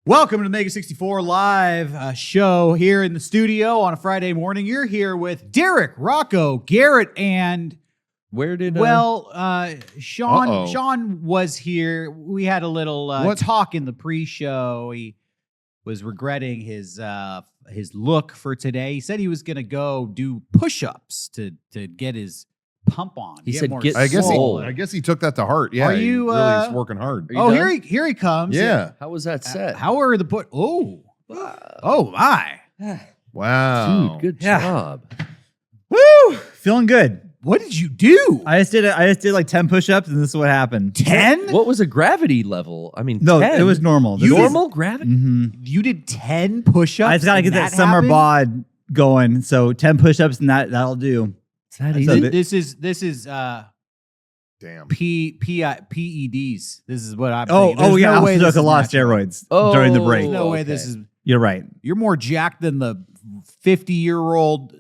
Welcome to the Mega64 live show here in the studio on a Friday morning. You're here with Derek, Rocco, Garrett, and where did Sean? Sean was here. We had a little talk in the pre-show. He was regretting his look for today. He said he was going to go do push-ups to get his pump on. He said, more "Get I swole." guess he took that to heart. Yeah, Are you, he really is working hard. Oh, here he comes. Yeah. How was that set? How are the put? Oh, oh my! Wow. Dude, good job. Woo! Feeling good. What did you do? I just did like 10 push-ups, and this is what happened. 10? What was a gravity level? I mean, No, 10? it was normal. Normal gravity? You did 10 push-ups? I just gotta get that summer bod going. So 10 push-ups, and that'll do. Is that So easy? This is Damn. PEDs. This is what I'm Oh, thinking. There's yeah. no I way also this took a is lot of natural. steroids during the break. There's no way okay. this is. You're right. You're more jacked than the 50-year-old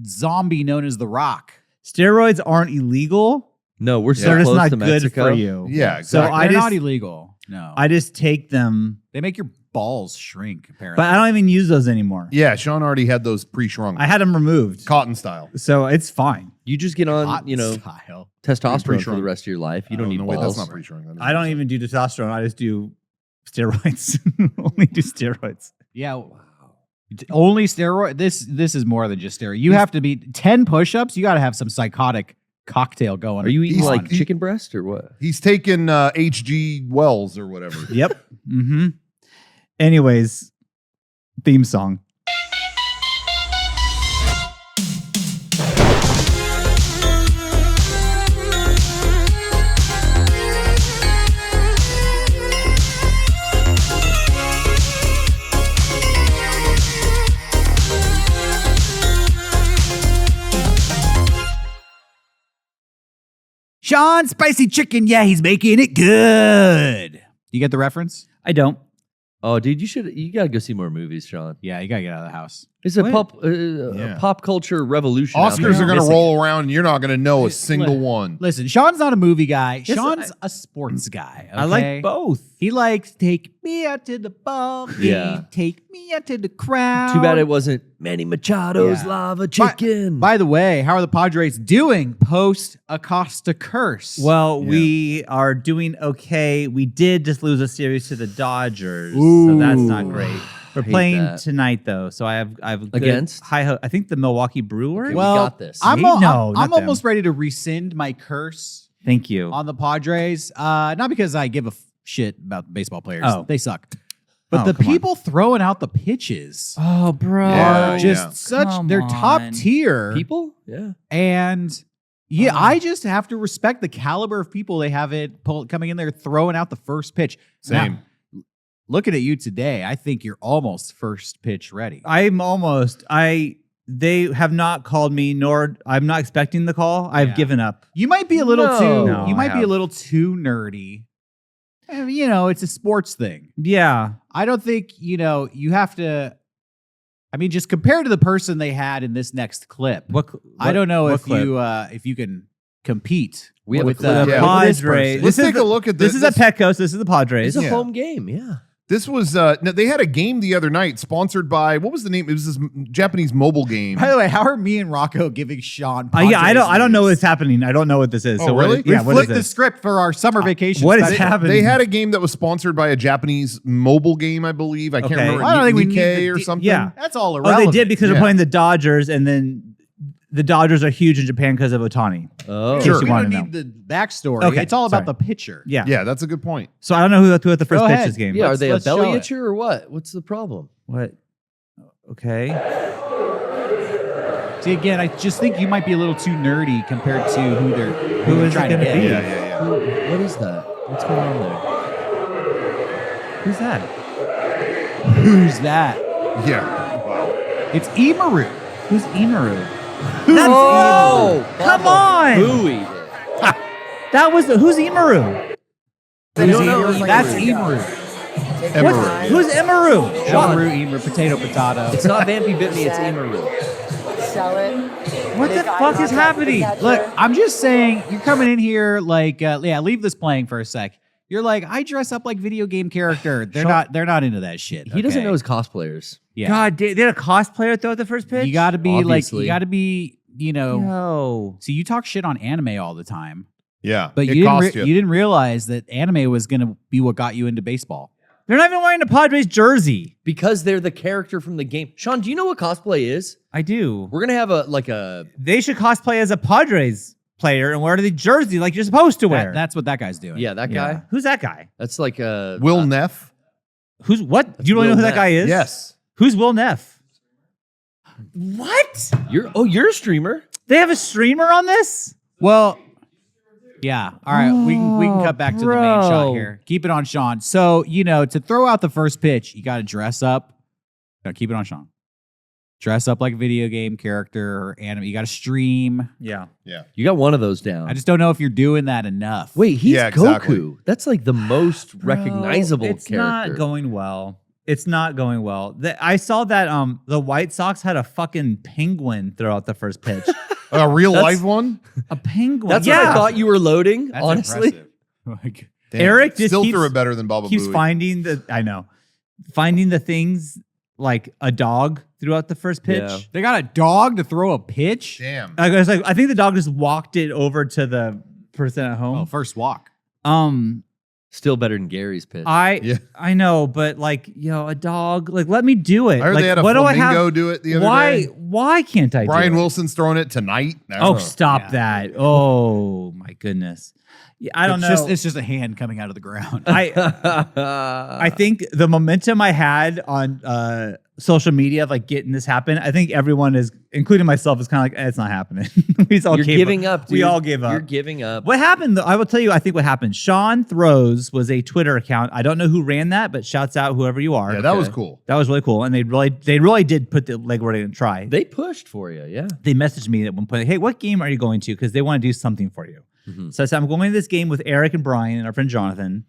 zombie known as The Rock. Steroids aren't illegal. No, we're so They're just close not to good Mexico. for you. Yeah, So exactly. They're not illegal. No. I just take them, They make your balls shrink, apparently. but I don't even use those anymore. Yeah, Sean already had those pre-shrunk. I had them removed, Cotton style. so it's fine. You just get on, Hot you know, style. testosterone for Pre-shrunk. the rest of your life. You don't need no, balls. wait, that's not pre-shrunk. That is I don't even do testosterone. I just do steroids. Only do steroids. Yeah. Only steroid. This is more than just steroid. You have to be 10 push-ups. You got to have some psychotic cocktail going. Are you eating He's- like he- chicken breast or what? He's taken H.G. Wells or whatever. Yep. Mm-hmm. Anyways, theme song. Sean Spicy Chicken. Yeah, he's making it good. You get the reference? I don't. Oh, dude, you gotta go see more movies, Sean. Yeah, you got to get out of the house. It's a What? Yeah. pop culture revolution. out Oscars there. are going to Missing. roll around and you're not going to know a single one. Listen, Sean's not a movie guy. Yes, Sean's a sports guy. I okay? like both. He likes take me out to the ball game. Yeah. Take me out to the crowd. Too bad it wasn't Manny Machado's Yeah. lava chicken. By the way, how are the Padres doing post Acosta curse? Well, Yeah. we are doing okay. We did just lose a series to the Dodgers, so that's not Ooh. great. We're Hate playing that. tonight though, so I have good Against? high. I think the Milwaukee Brewers. Okay, well, we got this. I'm, No, I'm not them. almost ready to rescind my curse Thank you. on the Padres. Not because I give a shit about baseball players. Oh. They suck. But Oh, the come on. people throwing out the pitches Oh, bro. Yeah, are just yeah. such, Come they're top on. tier. People? Yeah. And yeah, I just have to respect the caliber of people they have coming in there throwing out the first pitch. Same. Now, looking at you today, I think you're almost first pitch ready. I'm almost. They have not called me, nor I'm not expecting the call. I've Yeah. given up. You might be a little No. too. No, you I might be a have. little too nerdy. And, you know, it's a sports thing. Yeah. I don't think you have to. I mean, just compared to the person they had in this next clip, I don't know what if clip? if you can compete. We have a with clip. with Yeah. this Padres. person. Let's This is take a look at This this. is at Petco's. This is the Padres. It's a Yeah. home game. Yeah. This was, no, they had a game the other night sponsored by, what was the name? It was this Japanese mobile game. By the way, how are me and Rocco giving Sean? Yeah, I don't know news? what's happening. I don't know what this is. Oh, so what- really? yeah, We what is flipped the this? script for our summer vacation. what is special. happening? They had a game that was sponsored by a Japanese mobile game, I believe. I can't Okay. remember. I don't think we need Nikkei the or de- something. Yeah. That's all Oh, irrelevant. they did because Yeah. they're playing the Dodgers, and then the Dodgers are huge in Japan because of Otani. Oh. Sure. We you wanna don't need the backstory. Okay, It's all about sorry. the pitcher. Yeah. Yeah, that's a good point. So I don't know who the first Go pitch ahead. is game. Yeah, are Let's- they a let's show belly it. itcher or what? What's the problem? What? Okay. See, again, I just think you might be a little too nerdy compared to who they're is it trying to gonna get. be? Yeah. What is that? What's going on there? Who's that? Who's that? Yeah. Wow. It's Imaru. Who's Imaru? Oh, Come on! Booey. That was who's Imaru? Who's don't know Imaru? Imaru. That's Imaru. Emery. Who's Imaru? Imaru, Imaru, potato. It's not Vampy Bit Me, it's Imaru. Sell it. What the fuck is happening? Look, I'm just saying, you're coming in here like, leave this playing for a sec. You're like, I dress up like video game character. They're Sean- not into that shit. He doesn't okay? know his cosplayers. Yeah. God, they had a cosplayer throw out the first pitch. You got to be Obviously. No. See, you talk shit on anime all the time, Yeah, but it you cost didn't realize that anime was going to be what got you into baseball. They're not even wearing a Padres jersey. Because they're the character from the game. Sean, do you know what cosplay is? I do. We're going to have a They should cosplay as a Padres player and wear the jersey like you're supposed to wear. That's what that guy's doing. yeah, that guy. Who's that guy? That's like a Will Neff. Who's what? Do you really Will know who that Neff. guy is? Yes. Who's Will Neff? What? You're a streamer. They have a streamer on this? Well, yeah. All right. We can cut back to the main shot bro. here. Keep it on Sean. So, to throw out the first pitch, you got to dress up. No, keep it on Sean. Dress up like a video game character or anime. You got to stream. Yeah. Yeah. You got one of those down. I just don't know if you're doing that enough. Wait, he's Yeah, Goku. exactly. That's like the most recognizable It's character. not going well. It's not going well. I saw that the White Sox had a fucking penguin throw out the first pitch. A real live one. A penguin. That's yeah. what I thought you were loading, That's honestly. impressive. Like, Damn. Eric just still keeps- threw it better than Baba keeps Booey. finding the things like a dog throughout the first pitch. Yeah. they got a dog to throw a pitch. Damn. I think the dog just walked it over to the person at Oh, home. first walk. Still better than Gary's pitch. Yeah. I know, but a dog, let me do it. I heard like, they had a what do I flamingo have? do it the other Why? day. Why can't I? Brian do it? Wilson's throwing it tonight. I don't Oh, know. stop Yeah. that! Oh my goodness. Yeah, I don't know. It's just a hand coming out of the ground. I think the momentum I had on social media of getting this happen, I think everyone is, including myself, is kind of it's not happening. You're giving up, dude. We all gave up. You're giving up. What happened, though, I will tell you, I think what happened. Sean Throws was a Twitter account. I don't know who ran that, but shouts out whoever you are. Yeah, that was cool. That was really cool. And they really did put the legwork in and try. They pushed for you, yeah. They messaged me at one point, hey, what game are you going to? Because they want to do something for you. Mm-hmm. So I said, I'm going to this game with Eric and Brian and our friend Jonathan.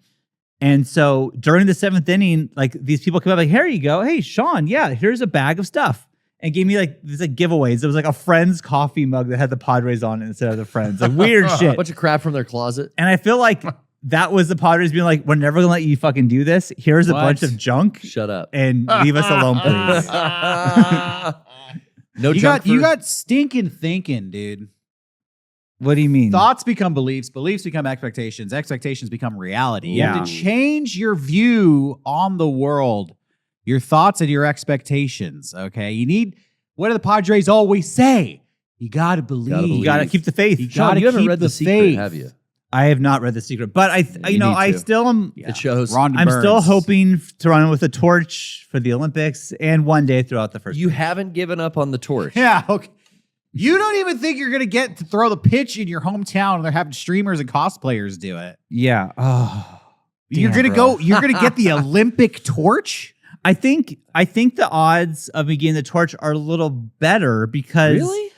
And so during the 7th inning, these people come up here you go. Hey, Sean, yeah, here's a bag of stuff. And gave me these giveaways. It was a Friends coffee mug that had the Padres on it instead of the Friends. Weird A shit. bunch of crap from their closet. And I feel like that was the Padres being like, we're never going to let you fucking do this. Here's a What? bunch of junk Shut up. and leave us alone, please. No you junk got you for- got stinking thinking, dude. What do you mean? Thoughts become beliefs, beliefs become expectations, expectations become reality. You have to Yeah. change your view on the world, your thoughts and your expectations. Okay. You need, what do the Padres always say? You got to believe. You got to keep the faith. You Sean, gotta you haven't keep read The Secret, faith. have you? I have not read The Secret, but you need I to. still am. Yeah. It shows. Rhonda I'm still Burns. hoping to run with a torch for the Olympics and one day throughout the first. You haven't given up on the torch. Yeah. Okay. You don't even think you're going to get to throw the pitch in your hometown and they're having streamers and cosplayers do it. Yeah. Oh, You're damn, going to bro. go, you're going to get the Olympic torch? I think the odds of me getting the torch are a little better because Really?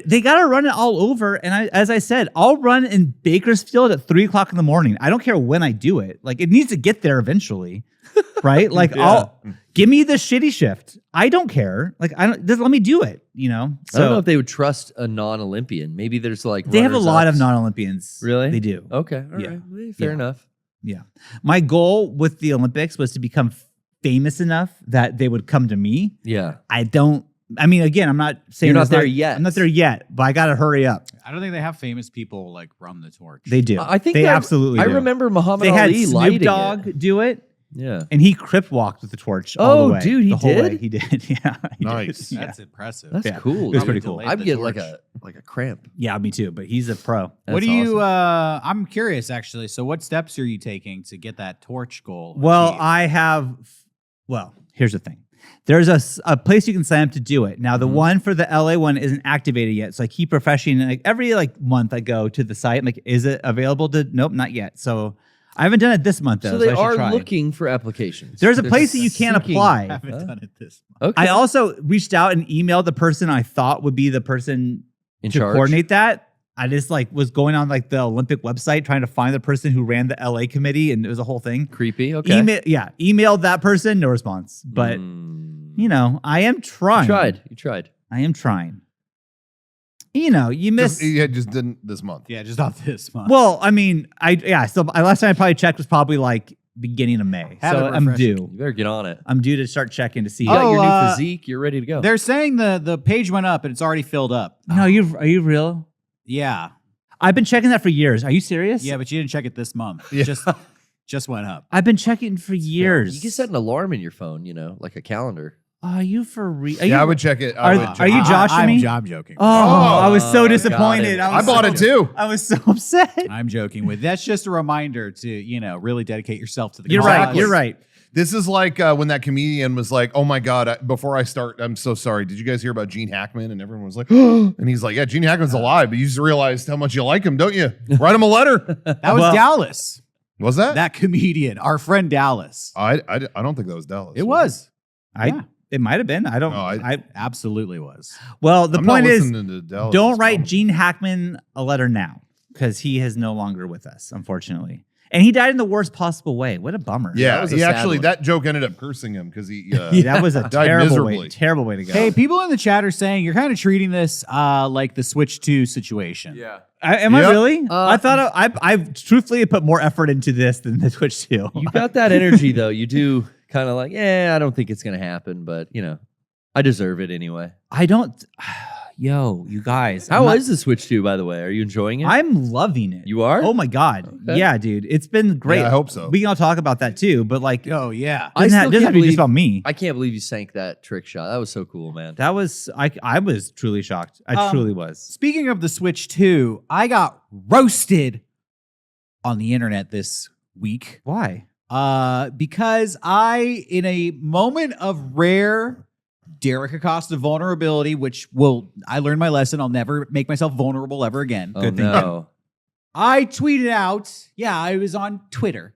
they got to run it all over. And as I said, I'll run in Bakersfield at 3:00 in the morning. I don't care when I do it. It needs to get there eventually, right? I'll give me the shitty shift. I don't care. Just let me do it. I don't know if they would trust a non-Olympian. Maybe there's they have a lot of runners-ups. non-Olympians. Really? They do. Okay. All Yeah. right. Fair Yeah. enough. Yeah. My goal with the Olympics was to become famous enough that they would come to me. Yeah. Again, I'm not saying You're not that's there yet. I'm not there yet, but I got to hurry up. I don't think they have famous people run the torch. They do. I think they that- absolutely I do. remember Muhammad They had Ali Snoop lighting Dogg it. do it, Yeah. and he crip walked with the torch all Oh, the way. dude, he the whole did? way. He did. Yeah. he did. Nice. Yeah. That's impressive. That's Yeah. cool. It was dude. pretty cool. I'd The get like torch. a cramp. Yeah, me too. But he's a pro. What That's do you awesome. I'm curious actually. So what steps are you taking to get that torch goal? Well, achieved? here's the thing. There's a place you can sign up to do it. Now, the one for the LA one isn't activated yet. So I keep refreshing. Every month I go to the site. I'm like, is it available to? Nope, not yet. So I haven't done it this month though. So they I should are try. looking for applications. There's a They're place that you can seeking- I apply. haven't done it this month. Okay. I also reached out and emailed the person I thought would be the person In to charge. coordinate that. I just was going on the Olympic website trying to find the person who ran the LA committee, and it was a whole thing. Creepy. Okay. Emailed that person, no response. But I am You trying. tried. You tried. I am trying. You miss. Yeah, just didn't this month. Yeah, just not this month. Well, I mean, So last time I probably checked was probably like beginning of May. Have So it I'm refreshed. due. You better get on it. I'm due to start checking to see. You got your Oh, new physique. You're ready to go. They're saying the page went up and it's already filled up. No, are you real? Yeah. I've been checking that for years. Are you serious? Yeah, but you didn't check it this month. Yeah. Just went up. I've been checking for years. You can set an alarm in your phone, like a calendar. Are you for real? Yeah, I would check it. Are you joshing me? I'm joking. Oh, I was so got disappointed. it. I bought it too. I was so upset. I'm joking with. That's just a reminder to, really dedicate yourself to the You're cause. right. You're right. This is like when that comedian was like, "Oh my god!" Before I start, I'm so sorry. Did you guys hear about Gene Hackman? And everyone was like, and he's like, "Yeah, Gene Hackman's alive, but you just realized how much you like him, don't you? Write him a letter." That was Dallas. Was that? That comedian, our friend Dallas. I don't think that was Dallas. It was. It might have been. I don't. No, I Absolutely was. Well, the I'm point not is, listening to Dallas' don't write comments. Gene Hackman a letter now because he is no longer with us, unfortunately. And he died in the worst possible way. What a bummer. Yeah, That was a he sad actually one. that joke ended up cursing him because he. That was a died miserably. terrible way to go. Hey, people in the chat are saying you're kind of treating this like the Switch 2 situation. Yeah. Am I Yep. really? I thought I've truthfully put more effort into this than the Twitch 2. You got that energy, though. You do kind of like, I don't think it's going to happen, but, I deserve it anyway. I don't. Yo, you guys. How is the Switch 2, by the way? Are you enjoying it? I'm loving it. You are? Oh my god. Okay. Yeah, dude. It's been great. Yeah, I hope so. We can all talk about that too, but like, Oh, yeah. I it still doesn't have can't to be just believe- about me. I can't believe you sank that trick shot. That was so cool, man. That was I was truly shocked. I truly was. Speaking of the Switch 2, I got roasted on the internet this week. Why? Because I, in a moment of rare Derek Acosta vulnerability, I learned my lesson. I'll never make myself vulnerable ever again. Oh, Good thing. no. I tweeted out, I was on Twitter.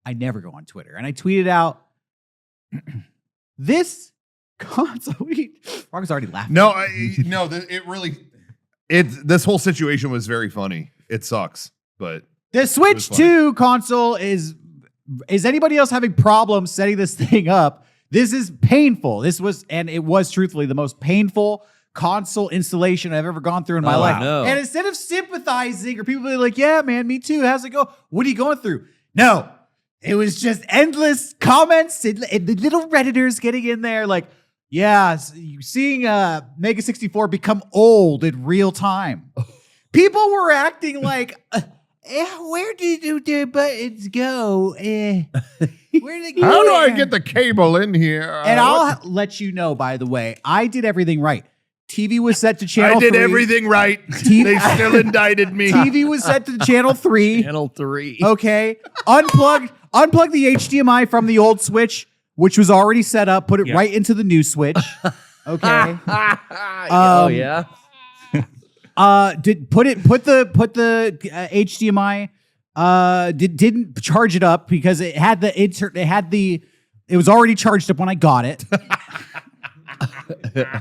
I never go on Twitter. And I tweeted out, this console. Marcus already laughing. No, this whole situation was very funny. It sucks, but The Switch 2 console is anybody else having problems setting this thing up? This is painful. It was truthfully the most painful console installation I've ever gone through in my life. no. And instead of sympathizing or people being like, yeah, man, me too. How's it go? What are you going through? No, it was just endless comments and the little Redditors getting in there like, yeah, seeing Mega64 become old in real time. People were acting like, where did the buttons go? Where did it go? how do I get the cable in here? And I'll let you know, by the way, I did everything right. TV was set to channel 3. everything right. TV They still indicted me. TV was set to channel 3. Channel 3. Okay. Unplug the HDMI from the old Switch, which was already set up, put it right into the new Switch. Okay. Oh, yeah? Put the HDMI didn't charge it up because it had it was already charged up when I got it.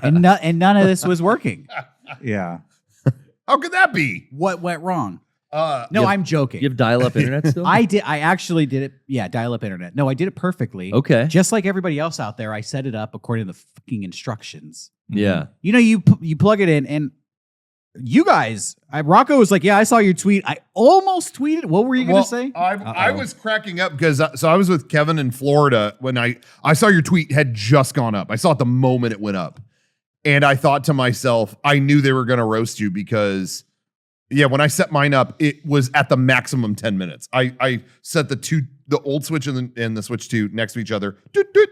and none of this was working. Yeah. How could that be? What went wrong? No, No, I'm joking. You have dial-up internet still? I actually did it. Yeah, dial-up internet. No, I did it perfectly. Okay. Just like everybody else out there, I set it up according to the fucking instructions. Yeah. You plug it in, and you guys, Rocco was like, yeah, I saw your tweet. I almost tweeted. What were you going to say? I was cracking up because I was with Kevin in Florida when I saw your tweet had just gone up. I saw it the moment it went up. And I thought to myself, I knew they were going to roast you because, when I set mine up, it was at the maximum 10 minutes. I set the old Switch and the Switch 2 next to each other. Doot, doot.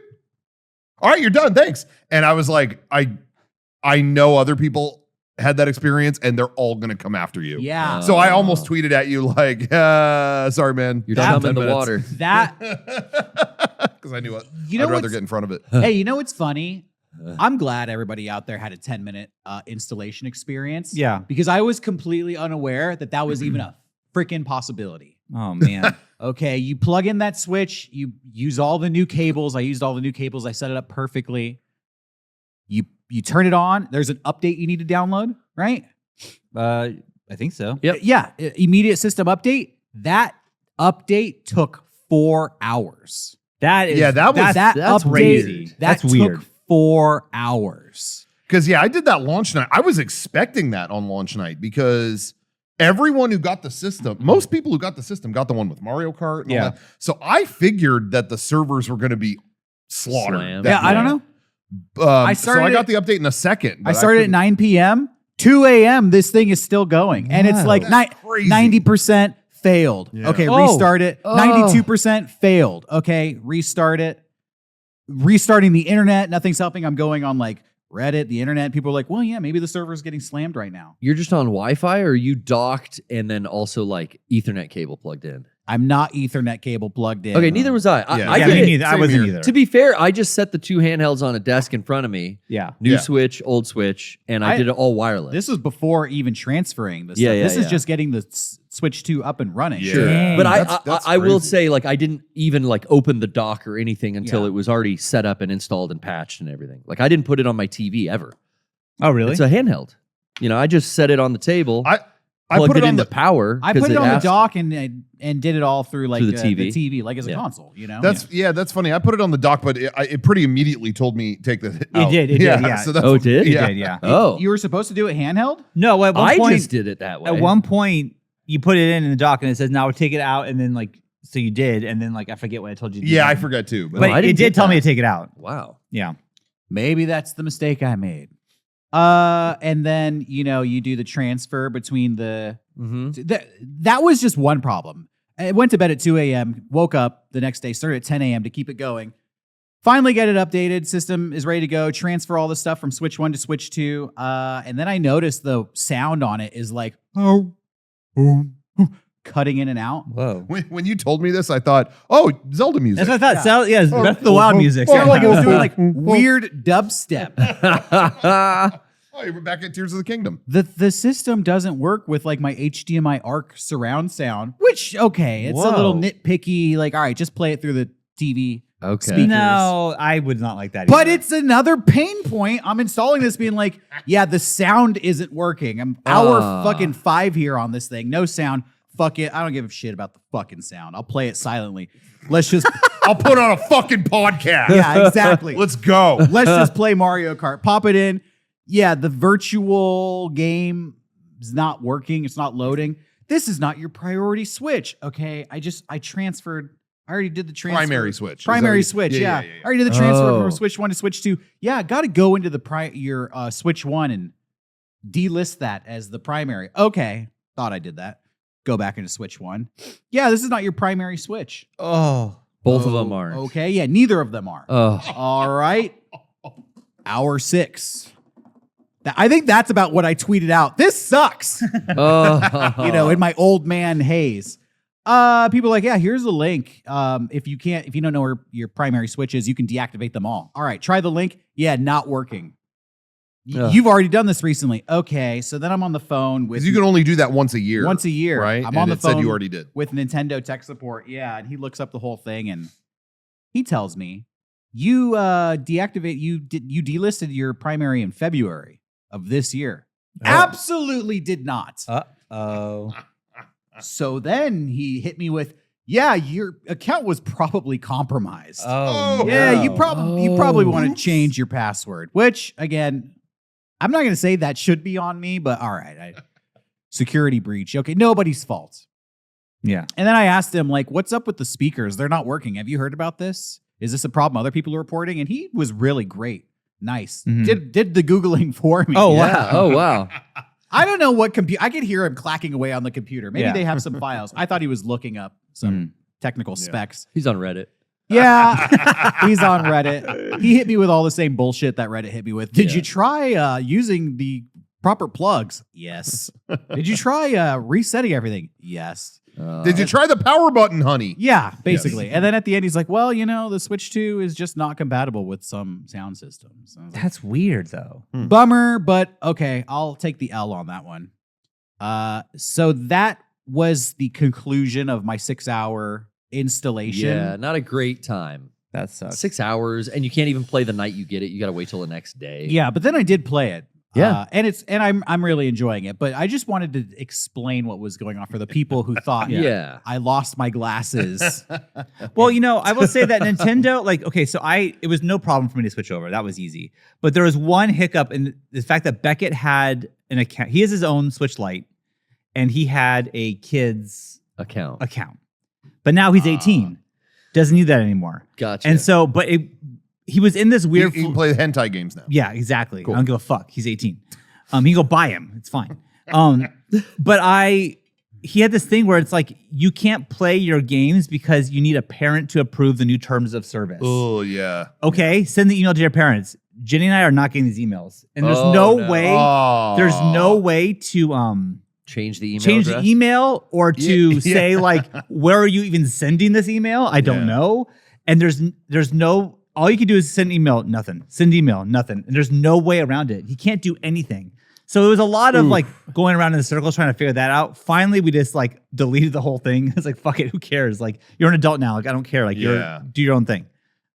All right, you're done. Thanks. And I was like, I know other people had that experience and they're all going to come after you. Yeah. So I almost tweeted at you like, sorry, man. You're Down dumb in 10 the water. That, Because I knew it. You know I'd rather what's- get in front of it. hey, you know what's funny? I'm glad everybody out there had a 10-minute installation experience. Yeah. Because I was completely unaware that was even a freaking possibility. Oh man. Okay, you plug in that Switch, you use all the new cables. I used all the new cables. I set it up perfectly. You turn it on. There's an update you need to download, right? I think so. Yep. Yeah, immediate system update. That update took 4 hours. That is Yeah, that was- That that's update, crazy. That That's weird. took 4 hours. Because I did that launch night. I was expecting that on launch night because everyone who got the system, most people who got the system got the one with Mario Kart. And all that. So I figured that the servers were going to be slaughtered. Slammed. Yeah, I don't know. So I got the update in a second. I started at 9 p.m. 2 a.m. This thing is still going, and it's like 90% failed. Yeah. Okay, restart it. 92% failed. Okay, restart it. Restarting the internet, nothing's helping. I'm going on like Reddit, the internet. People are like, well, yeah, maybe the server's getting slammed right now. You're just on Wi-Fi, or are you docked and then also like Ethernet cable plugged in? I'm not Ethernet cable plugged in. Okay, neither was I. I Yeah, did me it. neither. I wasn't either. To be fair, I just set the 2 handhelds on a desk in front of me. Yeah. New switch, old switch, and I did it all wireless. This was before even transferring the stuff. Yeah, This is yeah. just getting the Switch 2 up and running. Yeah. Sure. Dang. But That's I will crazy. say, like, I didn't even like open the dock or anything until Yeah. it was already set up and installed and patched and everything. Like, I didn't put it on my TV ever. Oh, really? It's a handheld. I just set it on the table. I plugged put it on into the power. I 'cause put it on the asked- dock and did it all through like Through the the TV. TV, like as a Yeah. console. That's funny. I put it on the dock, but it pretty immediately told me take the. It did, yeah. So that's, Oh, it did? It Yeah. did, yeah. Oh, You were supposed to do it handheld? No, at one I point, just did it that way. at one point, you put it in the dock and it says, now take it out. And then, like, so you did. And then, like, I forget what I told you to do. Yeah, I forgot too. But I it didn't did get tell me that. to take it out. Wow. Yeah. Maybe that's the mistake I made. And then, you do the transfer between the... Mm-hmm. That was just one problem. I went to bed at 2 a.m., woke up the next day, started at 10 a.m. to keep it going. Finally get it updated. System is ready to go. Transfer all the stuff from Switch 1 to Switch 2. And then I noticed the sound on it is like, cutting in and out. Whoa. When you told me this, I thought, oh, Zelda music. That's what I thought. Yeah. Yeah, Breath of the Wild music. Sounded like it was doing like weird dubstep. Oh, you're back at Tears of the Kingdom. The system doesn't work with like my HDMI ARC surround sound, which, okay, it's a little Whoa. nitpicky. Like, all right, just play it through the TV. Okay. Speakers. No, I would not like that But either. it's another pain point. I'm installing this being like, yeah, the sound isn't working. I'm hour fucking 5 here on this thing. No sound. Fuck it. I don't give a shit about the fucking sound. I'll play it silently. Let's just, I'll put on a fucking podcast. yeah, exactly. Let's go. Let's just play Mario Kart. Pop it in. Yeah, the virtual game is not working. It's not loading. This is not your priority Switch. Okay, I transferred. I already did the transfer. Primary Switch. Primary Is that what Switch, you- yeah. yeah. I already did the transfer Oh. from Switch 1 to Switch 2. Yeah, got to go into your Switch 1 and delist that as the primary. Okay, thought I did that. Go back into Switch 1. Yeah, this is not your primary Switch. Oh. Both of them aren't. Okay, yeah, neither of them are. Oh. All right. Hour 6. I think that's about what I tweeted out. This sucks. Oh. In my old man haze. People are like, yeah, here's the link. If you don't know where your primary Switch is, you can deactivate them all. All right, try the link. Yeah, not working. Ugh. You've already done this recently. Okay, so then I'm on the phone with Because you can only do that once a year. once a year. right? I'm on the it said phone you already did. with Nintendo tech support. Yeah, and he looks up the whole thing and he tells me you delisted your primary in February of this year. Absolutely did not. Oh. So then he hit me with, yeah, your account was probably compromised. Oh, Yeah, no. you probably want to change your password, which again, I'm not going to say that should be on me, but all right. Security breach. Okay, nobody's fault. Yeah. And then I asked him, like, what's up with the speakers? They're not working. Have you heard about this? Is this a problem other people are reporting? And he was really great. Nice. Mhm. Did the Googling for me. Oh, Yeah. wow. Oh, wow. I don't know what computer. I could hear him clacking away on the computer. Maybe Yeah. they have some files. I thought he was looking up some technical specs. He's on Reddit. Yeah, he's on Reddit. He hit me with all the same bullshit that Reddit hit me with. Did Yeah. you try using the proper plugs? Yes. Did you try resetting everything? Yes. Did you try the power button, honey? Yeah, basically. And then at the end, he's like, well, the Switch 2 is just not compatible with some sound systems. I was like, That's weird, though. bummer, but okay, I'll take the L on that one. So that was the conclusion of my 6-hour installation. Yeah, not a great time. That sucks. 6 hours, and you can't even play the night you get it. You got to wait till the next day. Yeah, but then I did play it. Yeah. And I'm really enjoying it. But I just wanted to explain what was going on for the people who thought, Yeah. I lost my glasses. Well, I will say that Nintendo, it was no problem for me to switch over. That was easy. But there was one hiccup in the fact that Beckett had an account. He has his own Switch Lite, and he had a kid's account. But now he's 18. Doesn't need that anymore. Gotcha. And so, he was in this weird. You can play the hentai games now. Yeah, exactly. Cool. I don't give a fuck. He's 18. You can go buy him. It's fine. He had this thing where it's like, you can't play your games because you need a parent to approve the new terms of service. Oh, yeah. Okay, send the email to your parents. Jenny and I are not getting these emails. And there's way, there's no way to change the the email or to say where are you even sending this email? I don't know. And there's no, all you can do is send email, nothing. Send email, nothing. And there's no way around it. He can't do anything. So it was a lot of going around in the circles trying to figure that out. Finally, we just deleted the whole thing. It's like, fuck it, who cares? You're an adult now. I don't care. Do your own thing.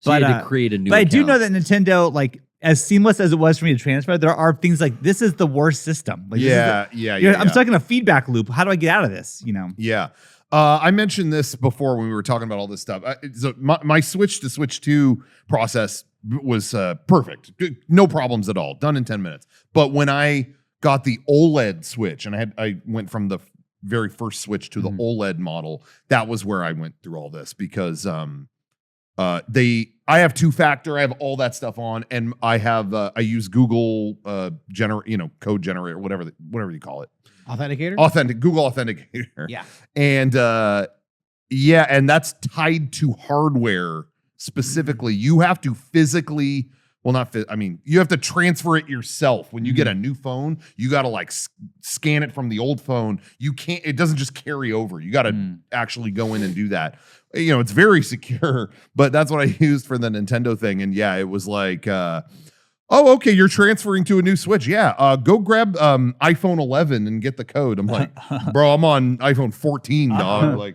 So you had to create a new But account. I do know that Nintendo, as seamless as it was for me to transfer, there are things this is the worst system. I'm stuck in a feedback loop. How do I get out of this? Yeah. I mentioned this before when we were talking about all this stuff. So my switch to Switch 2 process was perfect. No problems at all. Done in 10 minutes. But when I got the OLED Switch, and I went from the very first Switch to the OLED model, that was where I went through all this because I have two-factor, I have all that stuff on, and I have I use Google code generator, whatever you call it. Authenticator? Google Authenticator. Yeah. And and that's tied to hardware specifically. You have to physically, you have to transfer it yourself. When you get a new phone, you got to scan it from the old phone. It doesn't just carry over. You got to actually go in and do that. It's very secure, but that's what I used for the Nintendo thing. And it was oh, okay, you're transferring to a new Switch. Yeah, go grab iPhone 11 and get the code. I'm like, bro, I'm on iPhone 14, dog,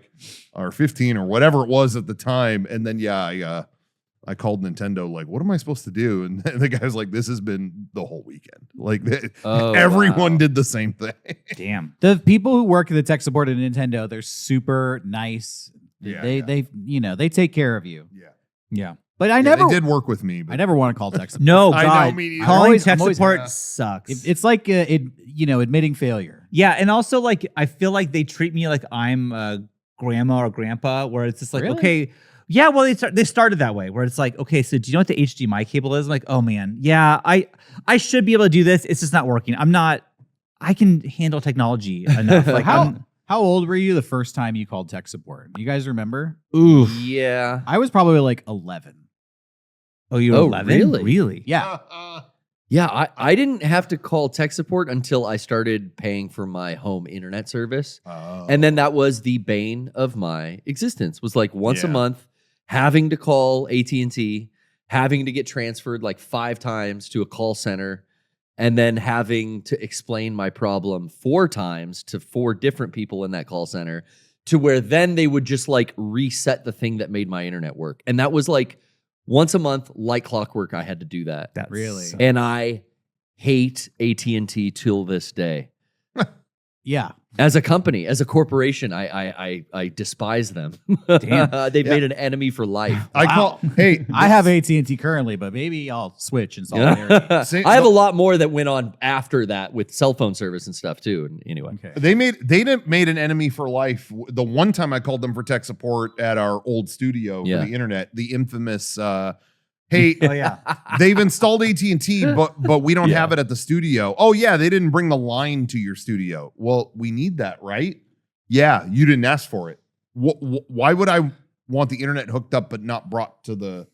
or 15 or whatever it was at the time. And then I called Nintendo, what am I supposed to do? And the guy's like, this has been the whole weekend. Everyone did the same thing. Damn. The people who work at the tech support at Nintendo, they're super nice. They take care of you. Yeah. Yeah. But I They never did work with me. But I never want to call tech support. No, I God. know, me neither. Calling tech I'm always- support sucks. It's like admitting failure. Yeah, and also I feel like they treat me like I'm a grandma or grandpa, where it's just Really? okay, yeah. Well, they started that way, where it's like, okay, so do you know what the HDMI cable is? I'm like, oh man, yeah, I should be able to do this. It's just not working. I can handle technology enough. How old were you the first time you called tech support? You guys remember? Ooh, Yeah. I was probably 11. oh, you're 11, Really? Yeah. Yeah, I didn't have to call tech support until I started paying for my home internet service. And then that was the bane of my existence. Was once a month having to call AT&T, having to get transferred 5 times to a call center, and then having to explain my problem 4 times to 4 different people in that call center, to where then they would just reset the thing that made my internet work. And that was once a month, like clockwork, I had to do that. Really? And I hate AT&T till this day. Yeah. As a company, as a corporation, I despise them. Damn. They've made an enemy for life. I have AT&T currently, but maybe I'll switch in solidarity. I have a lot more that went on after that with cell phone service and stuff too. And anyway, Okay. They made an enemy for life. The one time I called them for tech support at our old studio for the internet, the infamous hey, Oh yeah. they've installed AT&T, but we don't have it at the studio. Oh yeah, they didn't bring the line to your studio. Well, we need that, right? Yeah, you didn't ask for it. Why would I want the internet hooked up but not brought to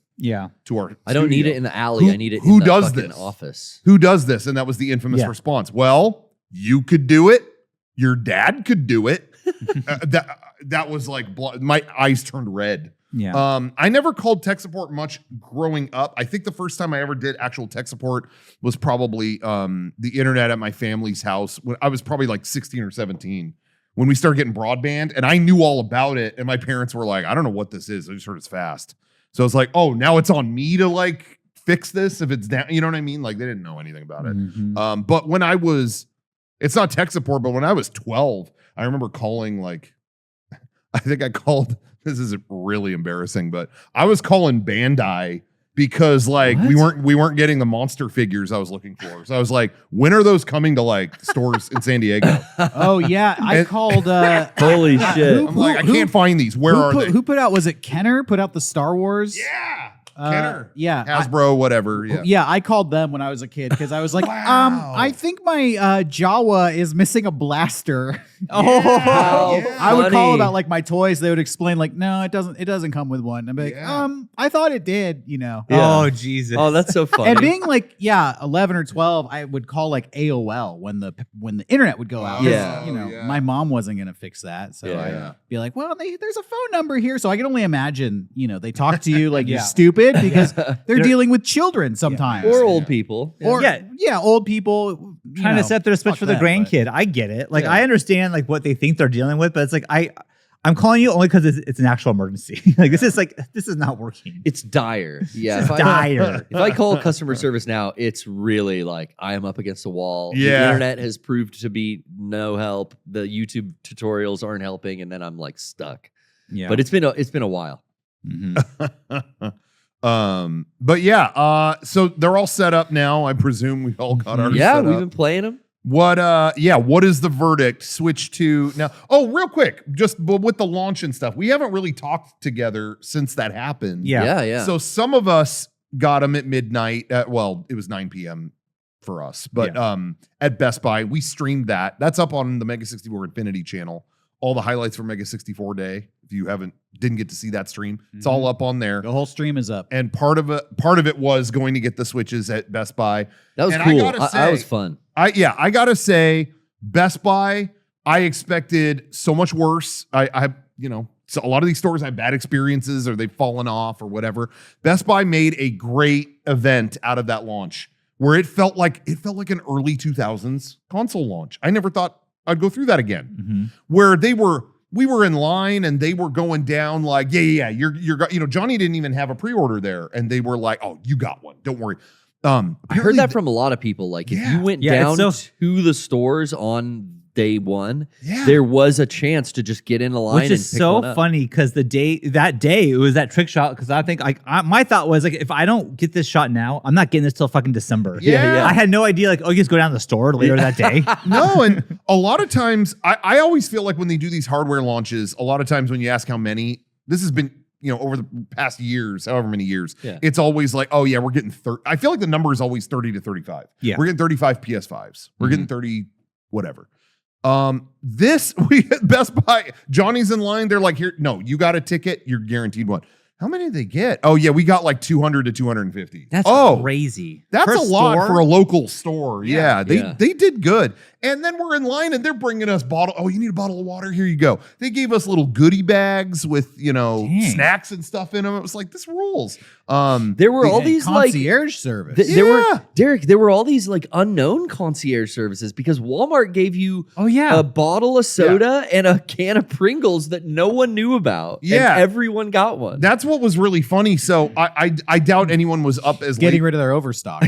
our I don't need studio? it in the alley. I need it who in the does fucking this? office. Who does this? And that was the infamous response. Well, you could do it. Your dad could do it. That was my eyes turned red. Yeah. I never called tech support much growing up. I think the first time I ever did actual tech support was probably the internet at my family's house when I was probably 16 or 17 when we started getting broadband, and I knew all about it. And my parents were like, I don't know what this is. I just heard it's fast. So it's oh, now it's on me to fix this if it's down. You know what I mean? Like they didn't know anything about it. Mm-hmm. But when I was, it's not tech support, but when I was 12, I remember calling like, I think I called, this is really embarrassing, but I was calling Bandai because like we weren't getting the monster figures I was looking for. So I was like, when are those coming to like stores in San Diego? Oh yeah, I called. Holy shit! I'm like, I can't find these. Where are they? Who put out? Was it Kenner? Put out the Star Wars? Yeah, Kenner. Yeah, Hasbro, whatever. Yeah, I called them when I was a kid because I was like, Wow. I think my Jawa is missing a blaster. Yeah. I would call about like my toys. They would explain like, no, it doesn't come with one. I'd be like, I thought it did, you know. Yeah. Oh Jesus! Oh, that's so funny. And being like, 11 or 12, I would call like AOL when the internet would go out. 'Cause, Yeah. you know, my mom wasn't gonna fix that, so I'd be like, well, there's a phone number here, so I can only imagine, you know, they talk to you like you're stupid because they're dealing with children sometimes, or old people. or old people trying to set their switch for the grandkid. I get it. Like I understand like what they think they're dealing with, but it's like I'm calling you only because it's an actual emergency. Like this is not working. It's dire. Yeah, It's dire. If I call customer service now, it's really like I am up against a wall. Yeah. The internet has proved to be no help. The YouTube tutorials aren't helping, and then I'm like stuck. Yeah, But it's been a while. But yeah, so they're all set up now. I presume we all got ours. Yeah, set we've up. been playing them. What is the verdict? Switch to now. Oh, real quick, just with the launch and stuff, we haven't really talked together since that happened. Yeah. So some of us got them at midnight. Well, it was 9 p.m. for us, but at Best Buy, we streamed that. That's up on the Mega64 Infinity channel. All the highlights from Mega64 Day. If you didn't get to see that stream, it's all up on there. The whole stream is up. And part of it was going to get the Switches at Best Buy. That was And cool. I gotta say, that was fun. I gotta say, Best Buy, I expected so much worse. So a lot of these stores have bad experiences or they've fallen off or whatever. Best Buy made a great event out of that launch where it felt like an early 2000s console launch. I never thought I'd go through that again. Where we were in line and they were going down like, you're Johnny didn't even have a pre-order there. And they were like, oh, you got one. Don't worry. I heard that from a lot of people. Like if you went down to the stores on day one, there was a chance to just get in a line. Which is so funny because that day it was that trick shot. Because I think my thought was like, if I don't get this shot now, I'm not getting this till fucking December. Yeah. I had no idea. Like, you just go down to the store later that day. No, and a lot of times I always feel like when they do these hardware launches, a lot of times when you ask how many, this has been over the past years, however many years, it's always like, oh yeah, we're getting 30. I feel like the number is always 30 to 35. Yeah, we're getting 35 PS5s. We're getting 30 whatever. We at Best Buy, Johnny's in line. They're like, here, no, you got a ticket. You're guaranteed one. How many did they get? Oh yeah, we got like 200 to 250. That's crazy. That's for a lot for a local store. Yeah, Yeah. They did good. And then we're in line and they're bringing us bottle. Oh, you need a bottle of water? Here you go. They gave us little goodie bags with, snacks and stuff in them. It was like, this rules. There were all these concierge service. There were all these like unknown concierge services because Walmart gave you a bottle of soda and a can of Pringles that no one knew about. Yeah. And everyone got one. That's what was really funny. So I doubt anyone was up as getting late. rid of their overstock.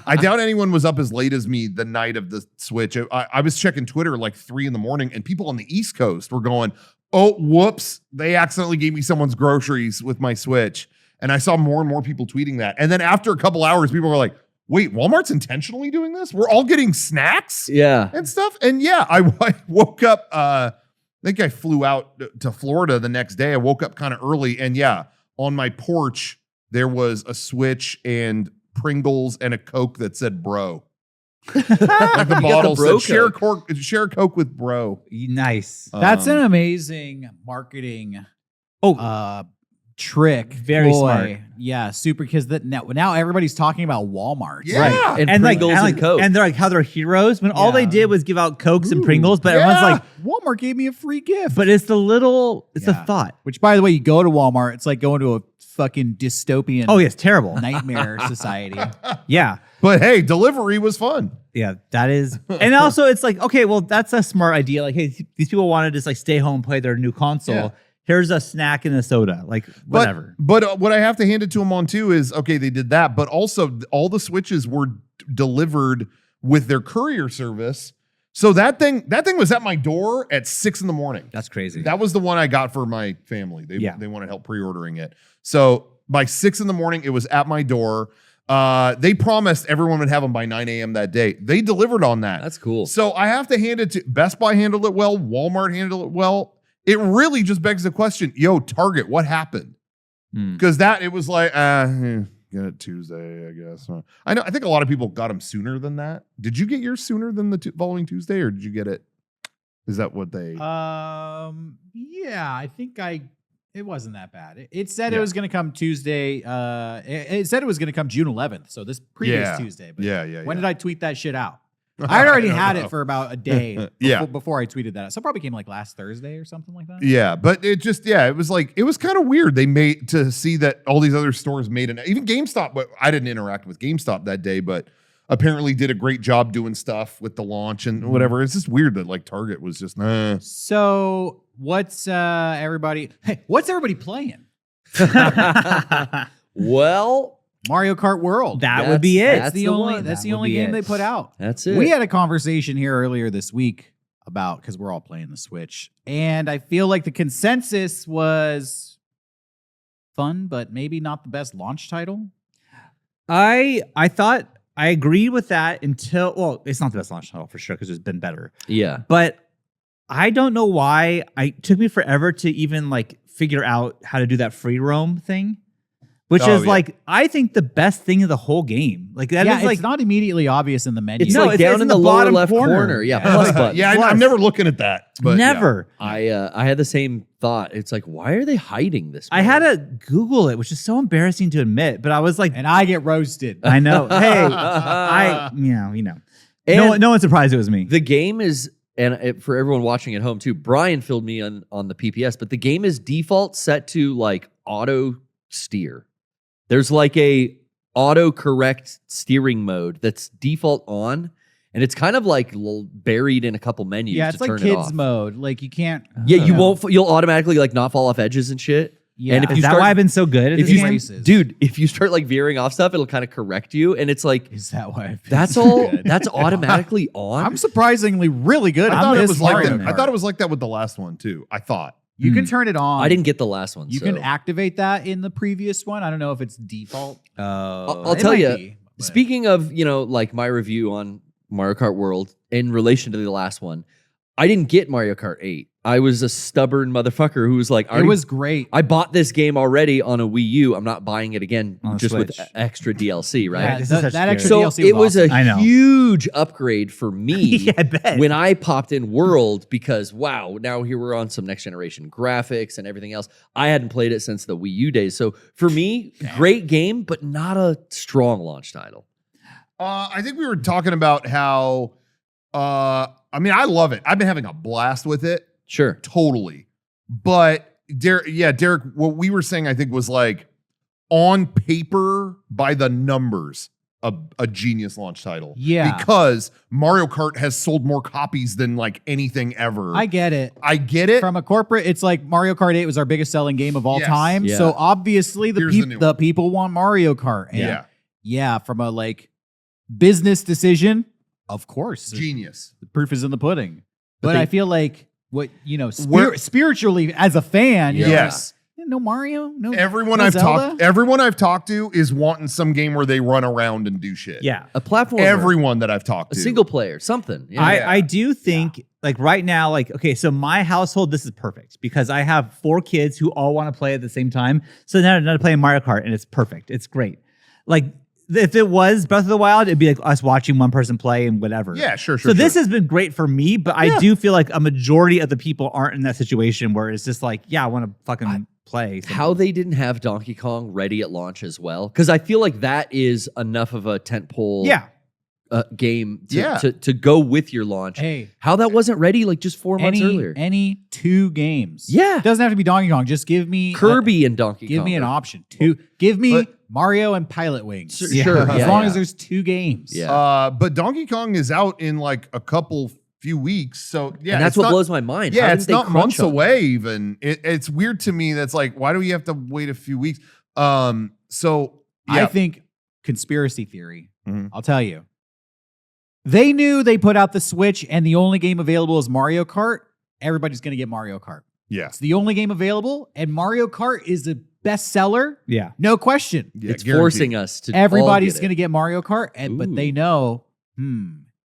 I doubt anyone was up as late as me the night of the Switch. I was checking Twitter like 3 a.m. and people on the East Coast were going, oh, whoops, they accidentally gave me someone's groceries with my Switch. And I saw more and more people tweeting that. And then after a couple hours, people were like, wait, Walmart's intentionally doing this? We're all getting snacks and stuff? And I woke up, I think I flew out to Florida the next day. I woke up kind of early and on my porch, there was a Switch and Pringles and a Coke that said bro. Like the bottle said share Coke with bro. Nice. That's an amazing marketing trick. Very smart. Yeah, super, because now everybody's talking about Walmart. Yeah. Right. And Pringles and Coke. And they're like how they're heroes when all they did was give out Cokes and Pringles, but everyone's like, Walmart gave me a free gift. but it's the thought. Which, by the way, you go to Walmart, it's like going to a fucking dystopian Oh, yeah, it's terrible. nightmare society. Yeah. But hey, delivery was fun. Yeah, that is. And also it's like, okay, well, that's a smart idea. Like, hey, these people want to just like stay home and play their new console. Yeah. here's a snack and a soda, like whatever. But what I have to hand it to them on too is, okay, they did that, but also all the Switches were delivered with their courier service. So that thing was at my door at 6 a.m. That's crazy. That was the one I got for my family. They wanted help pre-ordering it. So by 6 a.m, it was at my door. They promised everyone would have them by 9 a.m. that day. They delivered on that. That's cool. So I have to hand it to Best Buy handled it well. Walmart handled it well. It really just begs the question, Target, what happened? Because it was like, get it Tuesday, I guess. I think a lot of people got them sooner than that. Did you get yours sooner than the following Tuesday, or did you get it? Is that what they? Yeah, I think it wasn't that bad. It said it was going to come Tuesday. It said it was going to come June 11th. So this previous Tuesday. But when did I tweet that shit out? I had already had it for about a day before I tweeted that out. So it probably came like last Thursday or something like that. Yeah, but it just, it was kind of weird. They made to see that all these other stores made even GameStop, but I didn't interact with GameStop that day, but apparently did a great job doing stuff with the launch and whatever. It's just weird that like Target was just, So what's everybody playing? Well, Mario Kart World. That would be it. That's the only game they put out. That's it. We had a conversation here earlier this week about, because we're all playing the Switch, and I feel like the consensus was fun, but maybe not the best launch title. I thought I agreed with that until, it's not the best launch title for sure because it's been better. Yeah. But I don't know why it took me forever to even like figure out how to do that free roam thing. Which is like, I think the best thing of the whole game. Like that is like it's not immediately obvious in the menu. It's like down in the lower left corner. Yeah, plus button. I'm never looking at that. But never. Yeah. I had the same thought. It's like, why are they hiding this? I had to Google it, which is so embarrassing to admit. But I was like, and I get roasted. I know. Hey, no one's surprised it was me. The game is, and for everyone watching at home too, Brian filled me on the PPS, but the game is default set to like auto steer. There's like a auto-correct steering mode that's default on, and it's kind of like buried in a couple menus. Yeah, it's like kids mode. Like you can't. Yeah, you'll automatically like not fall off edges and shit. Yeah, and if is that why I've been so good at this game? Dude, if you start like veering off stuff, it'll kind of correct you, and it's like, is that why? That's all. That's automatically on. I'm surprisingly really good. I thought it was like that. I thought it was like that with the last one too. I thought. You can turn it on. I didn't get the last one. You can activate that in the previous one. I don't know if it's default. I'll tell you. Speaking of, like my review on Mario Kart World in relation to the last one, I didn't get Mario Kart 8. I was a stubborn motherfucker who was like, it was great. I bought this game already on a Wii U. I'm not buying it again on just Switch. with extra DLC, right? Yeah, that extra so DLC it was awesome. a huge upgrade for me I bet. when I popped in World because, wow, now here we're on some next generation graphics and everything else. I hadn't played it since the Wii U days. So for me, great game, but not a strong launch title. I think we were talking about how, I love it. I've been having a blast with it. Sure. Totally. But Derek, what we were saying, I think, was like on paper by the numbers, a genius launch title. Yeah. Because Mario Kart has sold more copies than like anything ever. I get it. From a corporate, it's like Mario Kart 8 was our biggest selling game of all time. Yeah. So obviously the people want Mario Kart. And yeah, from a like business decision, of course. Genius. The proof is in the pudding. But I feel like spiritually as a fan, yes. No Mario, no everyone no I've Zelda? Everyone I've talked to is wanting some game where they run around and do shit. Yeah. A platform. Everyone that I've talked to. A single player, something. Yeah. I do think like right now, like, okay, so my household, this is perfect because I have 4 kids who all want to play at the same time. So now they're playing Mario Kart and it's perfect. It's great. Like if it was Breath of the Wild, it'd be like us watching one person play and whatever. Yeah, sure. So this has been great for me, but I do feel like a majority of the people aren't in that situation where it's just like, I want to fucking play. How they didn't have Donkey Kong ready at launch as well. Because I feel like that is enough of a tentpole game to go with your launch. Hey. How that wasn't ready like just 4 months earlier. Any 2 games. Yeah. It doesn't have to be Donkey Kong. Just give me Kirby and Donkey Kong. Give me an option. Give me Mario and Pilot Wings. Sure. As long as there's 2 games. Yeah. But Donkey Kong is out in like a couple few weeks. So yeah, and that's what blows my mind. Yeah, How it's didn't they not crunch months on away even. It's weird to me. That's like, why do we have to wait a few weeks? So yeah. I think conspiracy theory. Mhm. I'll tell you. They knew they put out the Switch and the only game available is Mario Kart. Everybody's going to get Mario Kart. Yeah. It's the only game available, and Mario Kart is the best seller. Yeah. No question. Yeah, It's guaranteed. forcing us to. Everybody's all going to get Mario Kart, but they know,